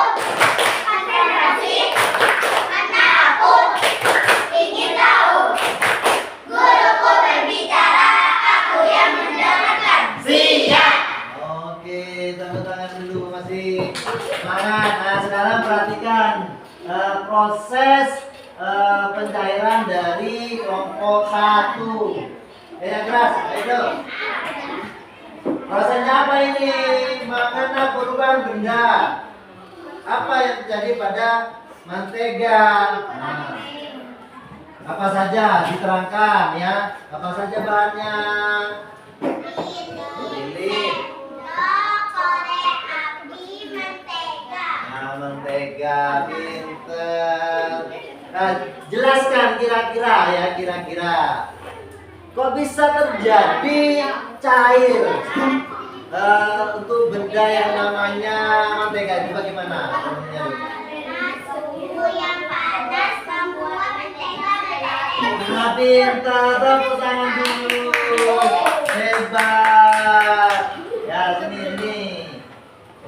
konsentrasi karena aku ingin tahu. Guruku berbicara, aku yang mendengar. Semangat. Nah, sekarang perhatikan proses pencairan dari kelompok 1. Yang keras, ayo. Prosesnya apa ini? Makanan perubahan benda. Apa yang terjadi pada mentega? Nah, apa saja diterangkan ya? Apa saja bahannya? Lilin. Nah, mentega, pinter. Nah, jelaskan kira-kira ya, kira-kira. Kok bisa terjadi cair untuk benda yang namanya mentega itu bagaimana? Suhu yang panas membuat mentega mendarat. Nah, pintar, tepuk tangan dulu. Hebat. Ya, sini.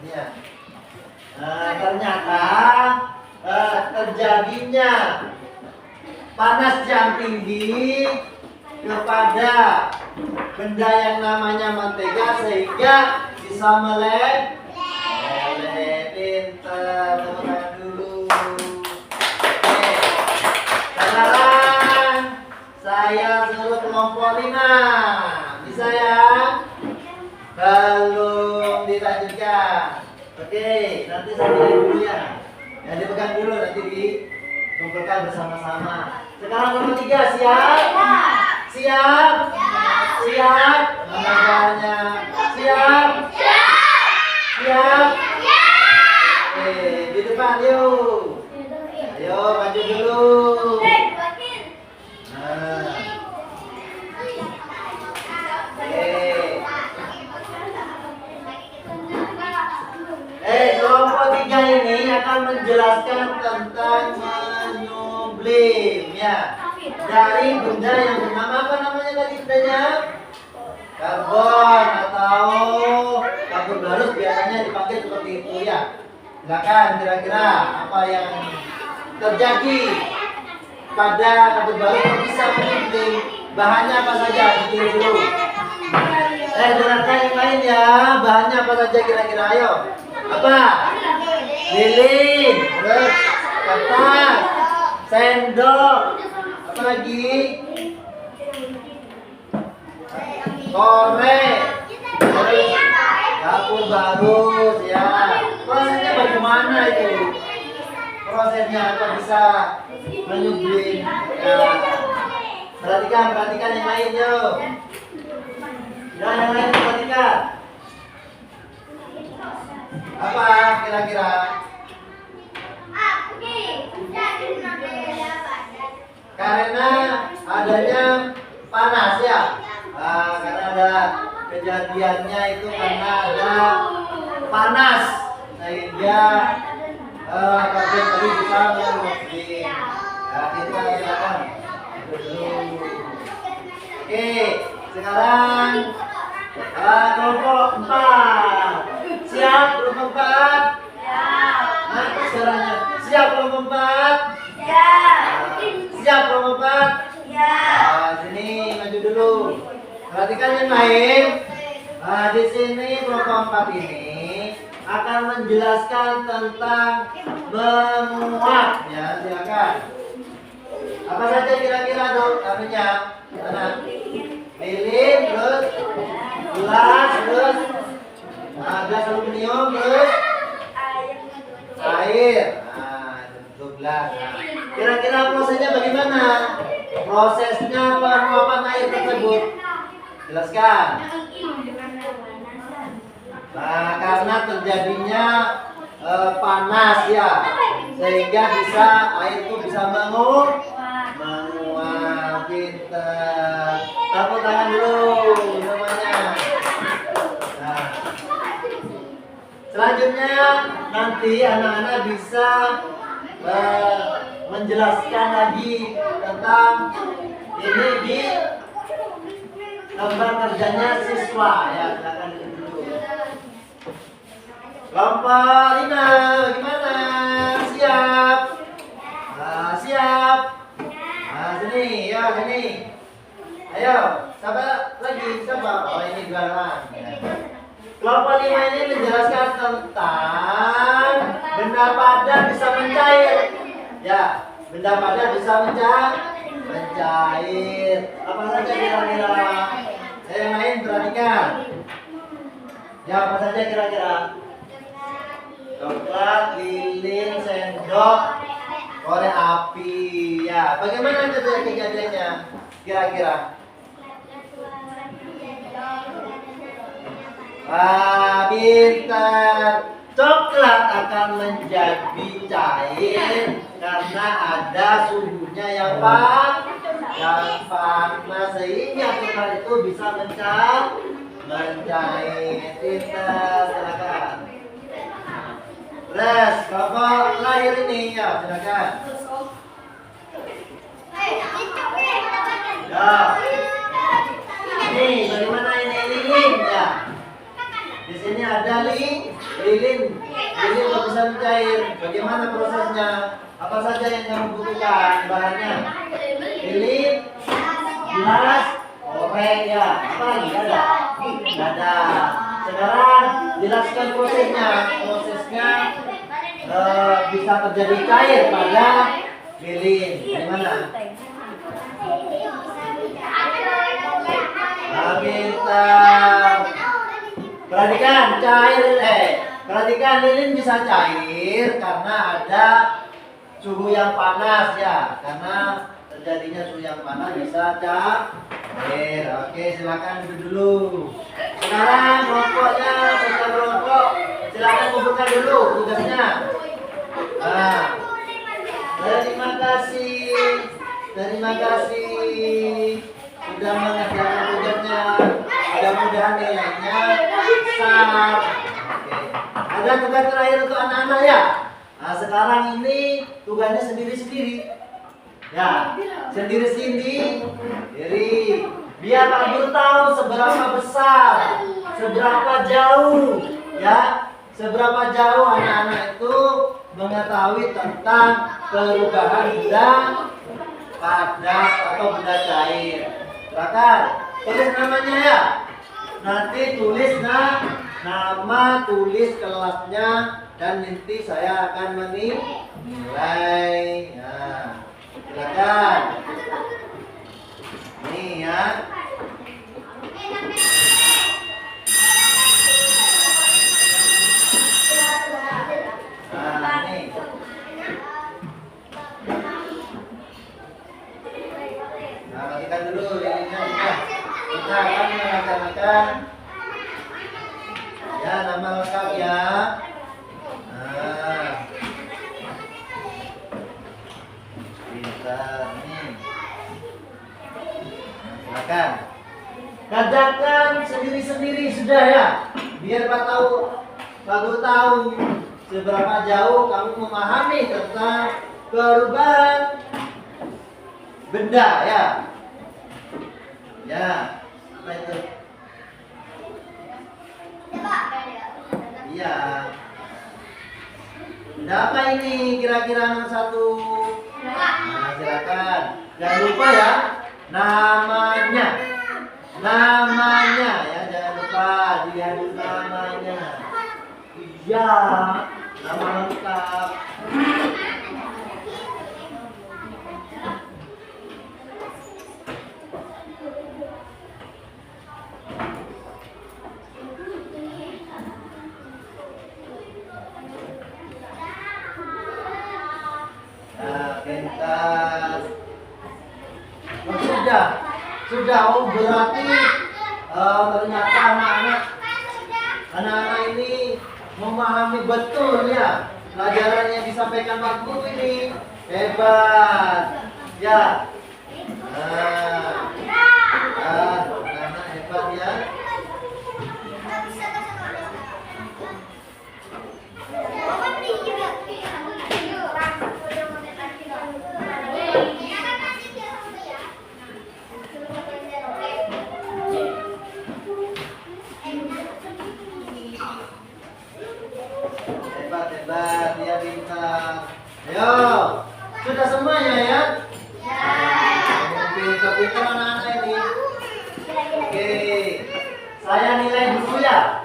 Ya. Ternyata terjadinya panas yang tinggi kepada benda yang namanya mentega sehingga bisa meleleh. Pintar, tepuk tangan dulu. Oke. Sekarang saya suruh kelompok 5. Bisa ya? Belum dilanjutkan. Oke, nanti saya pilih dulu ya. Yang dipegang dulu nanti dikumpulkan bersama-sama. Sekarang nomor 3, siap? Siap? Siap? Namanya siap? Siap? Oke, di depan yuk. Ayo maju dulu. Nah. Kelompok 3 ini akan menjelaskan tentang menyublim ya. Dari benda yang bernama apa namanya tadi bendanya? Karbon atau karbon barus biasanya dipakai seperti itu ya. Silakan kira-kira apa yang terjadi pada karbon barus yang bisa menyublim. Bahannya apa saja? Dipilih dulu. Dengarkan yang lain ya. Bahannya apa saja kira-kira? Ayo. Apa? Lilin, terus kertas, sendok, apa lagi? Korek, terus dapur barus ya. Prosesnya bagaimana itu? Prosesnya apa bisa menyublim? Ya. Perhatikan yang lain yuk. Ya, yang lain perhatikan. Apa kira-kira? Karena adanya panas ya. Karena ada kejadiannya itu karena ada panas sehingga karbon tadi bisa menyublim. Ya, kita silakan. Oke, sekarang kelompok 4. Siap kelompok 4? Nah, suaranya. Siap kelompok 4? Siap kelompok 4? Nah, sini maju dulu. Perhatikan yang lain. Nah, di sini kelompok 4 ini akan menjelaskan tentang menguap ya, silakan. Apa saja kira-kira dong anunya? Mana? Lilin, terus gelas, terus gelas aluminium, terus air. Nah, itu gelas. Nah, kira-kira prosesnya bagaimana? Prosesnya penguapan air tersebut. Jelaskan. Nah, karena terjadinya panas ya, sehingga bisa air itu bisa menguap. Pintar. Tepuk tangan dulu semuanya. Nah, selanjutnya nanti anak-anak bisa menjelaskan lagi tentang ini di gambar kerjanya siswa ya. Silakan dulu. Kelompok 5 gimana? Siap? Siap? Nah, sini, ya sini. Ayo, siapa lagi? Siapa? Oh, ini jualan. Ya. Kelompok 5 ini menjelaskan tentang benda padat bisa mencair. Ya, benda padat bisa mencair. Apa saja kira-kira? Yang lain perhatikan. Ya, apa saja kira-kira? Coklat, lilin, sendok, korek api. Ya, bagaimana kejadiannya? Kira-kira? Wah, pintar. Coklat akan menjadi cair karena ada suhunya yang panas sehingga coklat itu bisa mencair. Pintar, silakan. Terus, kelompok lahir ini ya, silakan. Ya. Ini bagaimana ini lilin ya? Di sini ada lilin kok bisa mencair. Bagaimana prosesnya? Apa saja yang kamu butuhkan bahannya? Lilin, gelas, korek ya. Apa lagi? Ada. Sekarang jelaskan prosesnya. Prosesnya bisa terjadi cair pada lilin. Bagaimana? Pintar. Perhatikan lilin bisa cair karena ada suhu yang panas ya. Karena terjadinya suhu yang panas bisa cair. Oke, silakan duduk dulu. Sekarang kelompoknya peserta kelompok silakan kumpulkan dulu tugasnya. Nah, terima kasih sudah mengerjakan tugasnya. Mudah-mudahan nilainya besar. Oke. Ada tugas terakhir untuk anak-anak ya. Nah, sekarang ini tugasnya sendiri-sendiri. Ya, sendiri-sendiri. Biar Pak Guru tahu seberapa besar, seberapa jauh, ya, seberapa jauh anak-anak itu mengetahui tentang perubahan benda padat atau benda cair. Silakan tulis namanya ya. Nanti tulis nama, tulis kelasnya, dan nanti saya akan menilai. Ya, silakan. Ini ya. Nah, ini. Nah, matikan dulu lilin-nya ya. Kita akan melaksanakan ya nama lengkap ya. Nah, pintar nih. Nah, silakan. Kerjakan sendiri-sendiri sudah ya. Biar Pak Guru tahu seberapa jauh kamu memahami tentang perubahan benda ya. Ya, apa itu? Iya. Benda apa ini kira-kira nomor 1? Nah, silakan. Jangan lupa ya namanya. Namanya ya, jangan lupa dilihat dulu namanya. Iya, nama lengkap. Pintar. Oh, sudah. Oh, berarti ternyata anak-anak ini memahami betul ya pelajaran yang disampaikan Pak Guru ini. Hebat ya. Anak hebat ya. Hebat, dia pintar. Ayo, sudah semuanya ya? Pintar anak-anak ini. Oke, saya nilai dulu ya.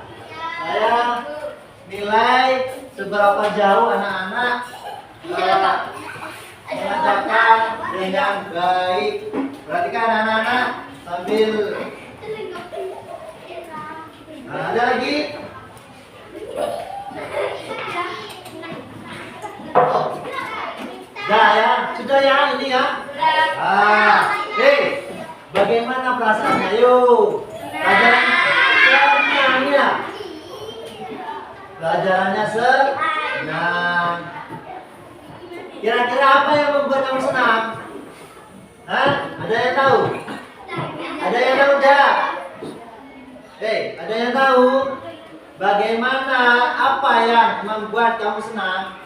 seberapa jauh anak-anak mengajarkan dengan baik. Perhatikan anak-anak sambil. Nah, ada lagi. Sudah ya ini ya. Bagaimana perasaannya? Yuk, senangnya. Pelajarannya senang. Kira-kira apa yang membuat kamu senang? Hah? Ada yang tahu? Ada yang tahu enggak? Ada yang tahu? Bagaimana apa yang membuat kamu senang?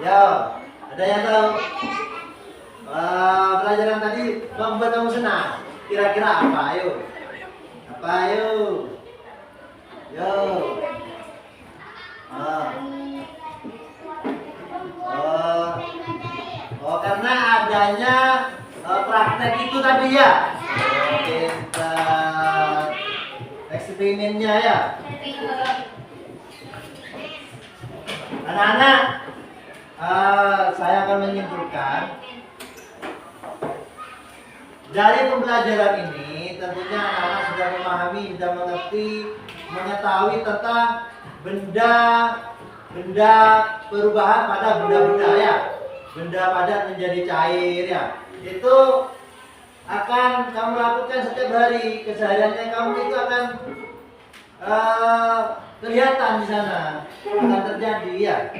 Yo, ada yang tahu? Pelajaran tadi membuat kamu senang. Kira-kira apa? Ayo. Apa ayo? Yo. Karena adanya praktek itu tadi ya. Eksperimennya ya. Anak-anak, saya akan menyimpulkan dari pembelajaran ini. Tentunya anak-anak sudah memahami, sudah mengerti, mengetahui tentang benda perubahan pada benda-benda ya. Benda padat menjadi cair ya. Itu akan kamu lakukan setiap hari. Kesehariannya kamu itu akan kelihatan di sana, akan terjadi ya.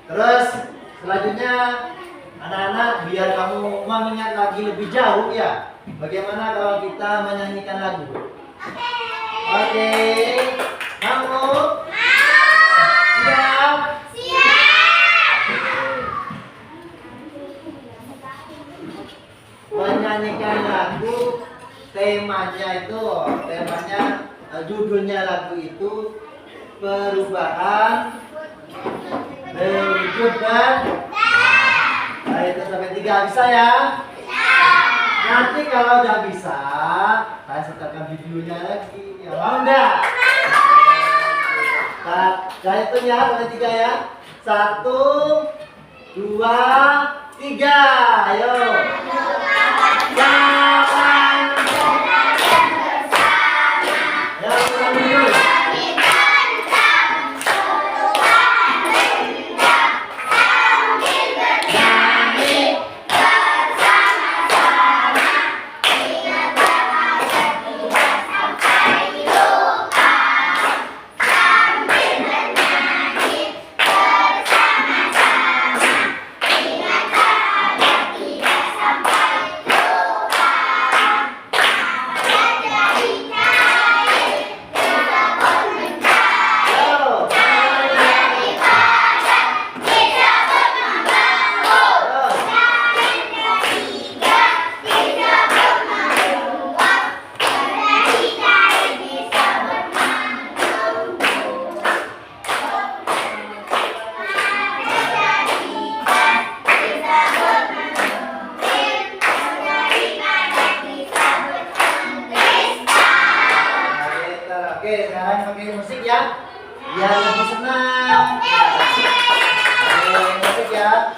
Terus selanjutnya anak-anak, biar kamu mengingat lagi lebih jauh ya, bagaimana kalau kita menyanyikan lagu? Oke. Kamu siap? Menyanyikan lagu, judulnya lagu itu perubahan berwujud dan itu sampai 3 bisa ya? Nanti kalau udah bisa, saya setelkan videonya lagi. Ya, mau enggak? Saya hitung ya, sampai 3 ya. 1, 2, 3. Ayo. Oke, sekarang pakai musik ya, biar lebih senang. Oke, musik ya.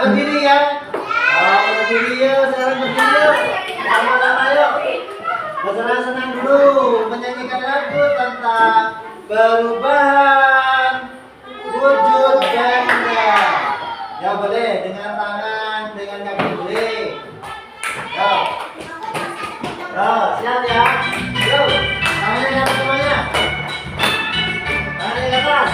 berdiri ya. Berdiri ya, sekarang berdiri yuk. Sama-sama yuk. Bersenang-senang dulu menyanyikan lagu tentang perubahan wujud ganda. Ya boleh dengan tangan, dengan kaki boleh. Yo. Yo, siap ya. Yo, tangannya ke atas semuanya. Tangannya ke atas.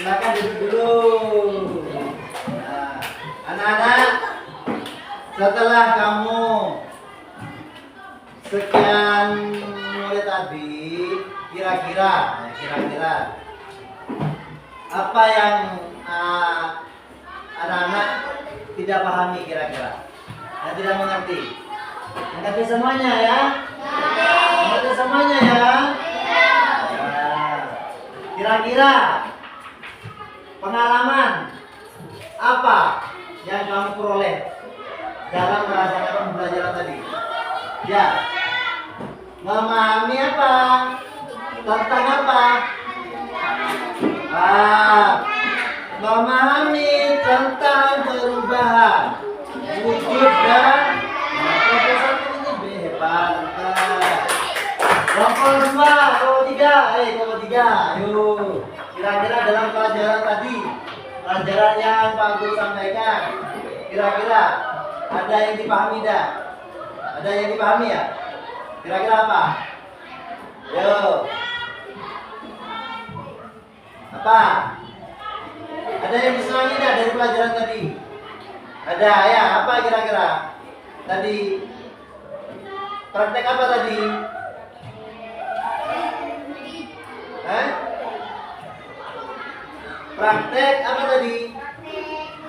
Silakan duduk dulu. Nah, anak-anak, setelah kamu sekian murid tadi, kira-kira apa yang anak-anak tidak pahami kira-kira? Yang tidak mengerti? Mengerti semuanya ya? Mengerti semuanya ya? Kira-kira pengalaman apa yang kamu peroleh dalam merasakan pembelajaran tadi? Ya, memahami apa? Tentang apa? Memahami tentang perubahan wujud dan kelompok ini hebat. Kelompok 2, kelompok 3, yuk. Kira-kira dalam pelajaran tadi, pelajaran yang Pak Guru sampaikan, kira-kira ada yang dipahami dah? Ada yang dipahami ya? Kira-kira apa? Yuk. Apa? Ada yang disenangi dah dari pelajaran tadi? Ada ya? Apa kira-kira? Tadi praktek apa tadi? Praktek apa tadi?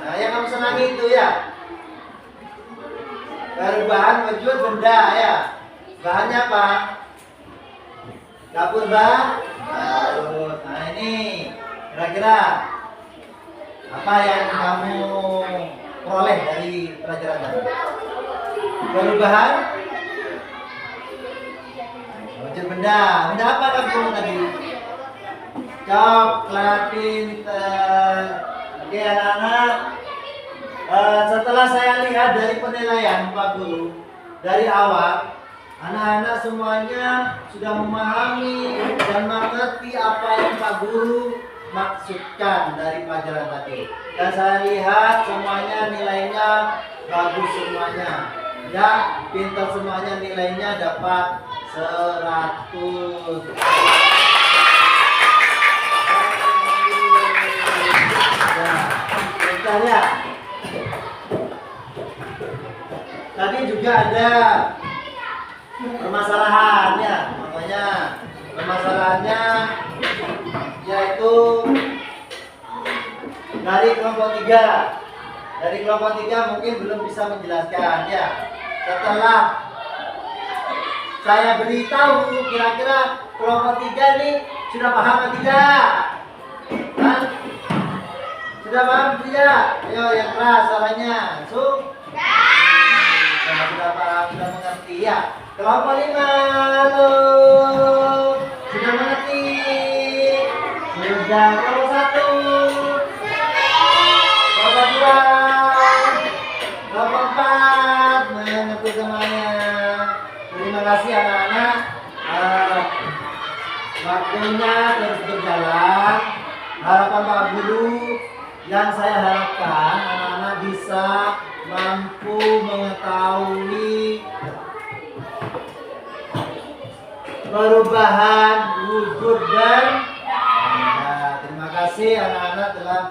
Nah, yang kamu senangi itu ya. Perubahan wujud benda ya. Bahannya apa? Dapur baut. Nah ini kira-kira apa yang kamu peroleh dari pelajaran tadi? Perubahan wujud benda. Benda apa kamu tadi? Coklat pinter. Oke anak-anak, setelah saya lihat dari penilaian Pak Guru dari awal, anak-anak semuanya sudah memahami dan mengerti apa yang Pak Guru maksudkan dari pelajaran tadi. Dan saya lihat semuanya nilainya bagus semuanya. Ya, pintar semuanya, nilainya dapat 100. Ya. Tadi juga ada permasalahan ya, makanya permasalahannya yaitu dari kelompok 3. Dari kelompok 3 mungkin belum bisa menjelaskan ya. Setelah saya beritahu, kira-kira kelompok 3 nih sudah paham atau tidak? Hah? Sudah paham tidak? Ayo yang keras suaranya. Langsung. Sudah paham, sudah mengerti ya. Kelompok 5, halo. Sudah mengerti? Sudah. Kelompok 1. waktunya terus berjalan. Harapan Pak Guru yang saya harapkan anak-anak bisa mampu mengetahui perubahan wujud dan terima kasih anak-anak telah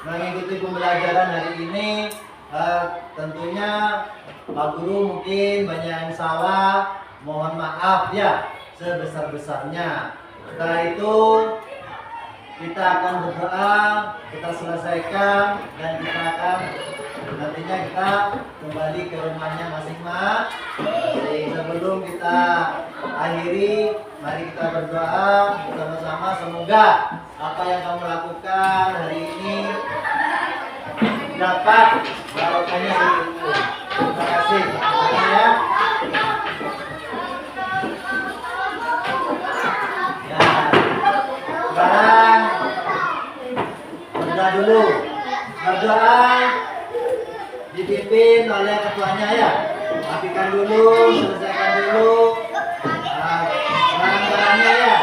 mengikuti pembelajaran hari ini. Tentunya Pak Guru mungkin banyak yang salah, mohon maaf ya sebesar-besarnya. Setelah itu kita akan berdoa, kita selesaikan dan kita akan nantinya kita kembali ke rumahnya masing-masing. Sebelum kita akhiri, mari kita berdoa bersama-sama. Semoga apa yang kamu lakukan hari ini dapat barokahnya hidupmu. Terima kasih. Ya. Sekarang berdoa dulu. Berdoa dipimpin oleh ketuanya ya. Rapikan dulu, selesaikan dulu barang-barangnya ya.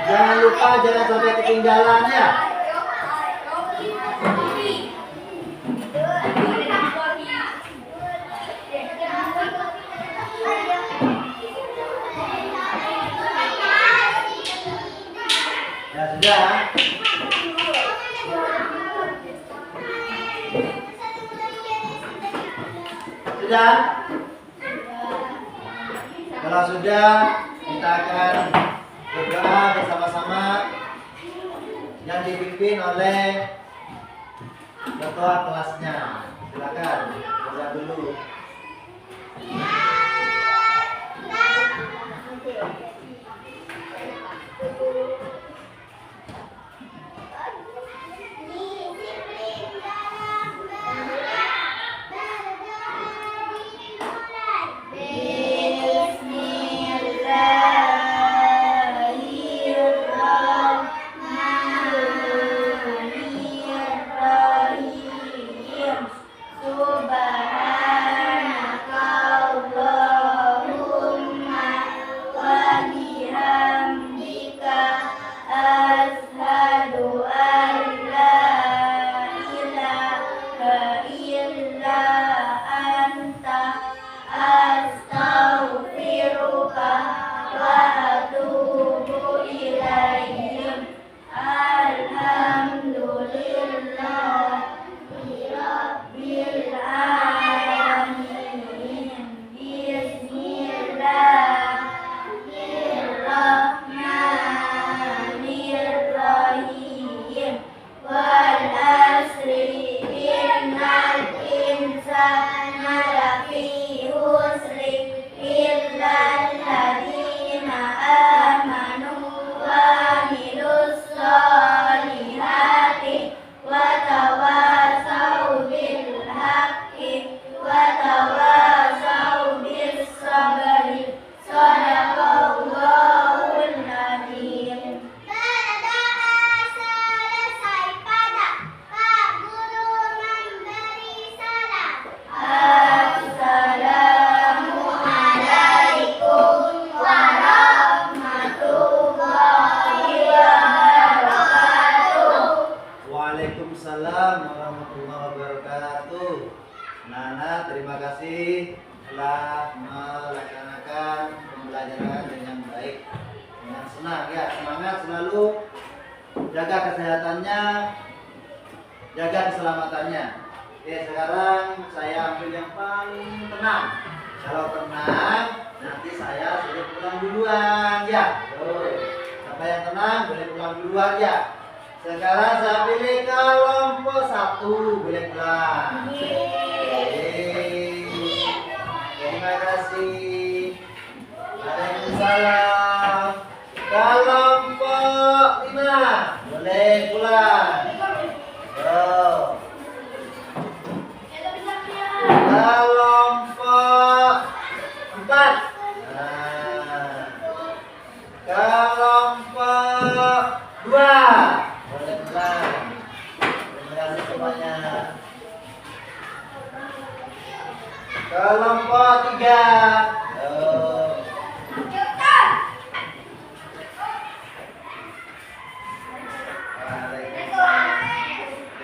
Jangan lupa, jangan sampai ketinggalan ya. Ya sudah. Sudah? Kalau sudah, kita akan berdoa bersama-sama yang dipimpin oleh ketua kelasnya. Silakan berdoa dulu. Waalaikumsalam warahmatullahi wabarakatuh. Nana, terima kasih telah melaksanakan pembelajaran dengan baik, dengan senang ya. Semangat selalu, jaga kesehatannya, jaga keselamatannya. Oke, sekarang saya ambil yang paling tenang. Kalau tenang, nanti saya sudah pulang duluan ya. Tuh, siapa yang tenang boleh pulang duluan ya. Sekarang saya pilih kelompok 1, boleh pulang. Terima kasih. Waalaikumsalam. Kelompok 5, boleh pulang. Kelompok 4. Kelompok 2. Boleh pulang. Terima kasih semuanya. Kelompok 3.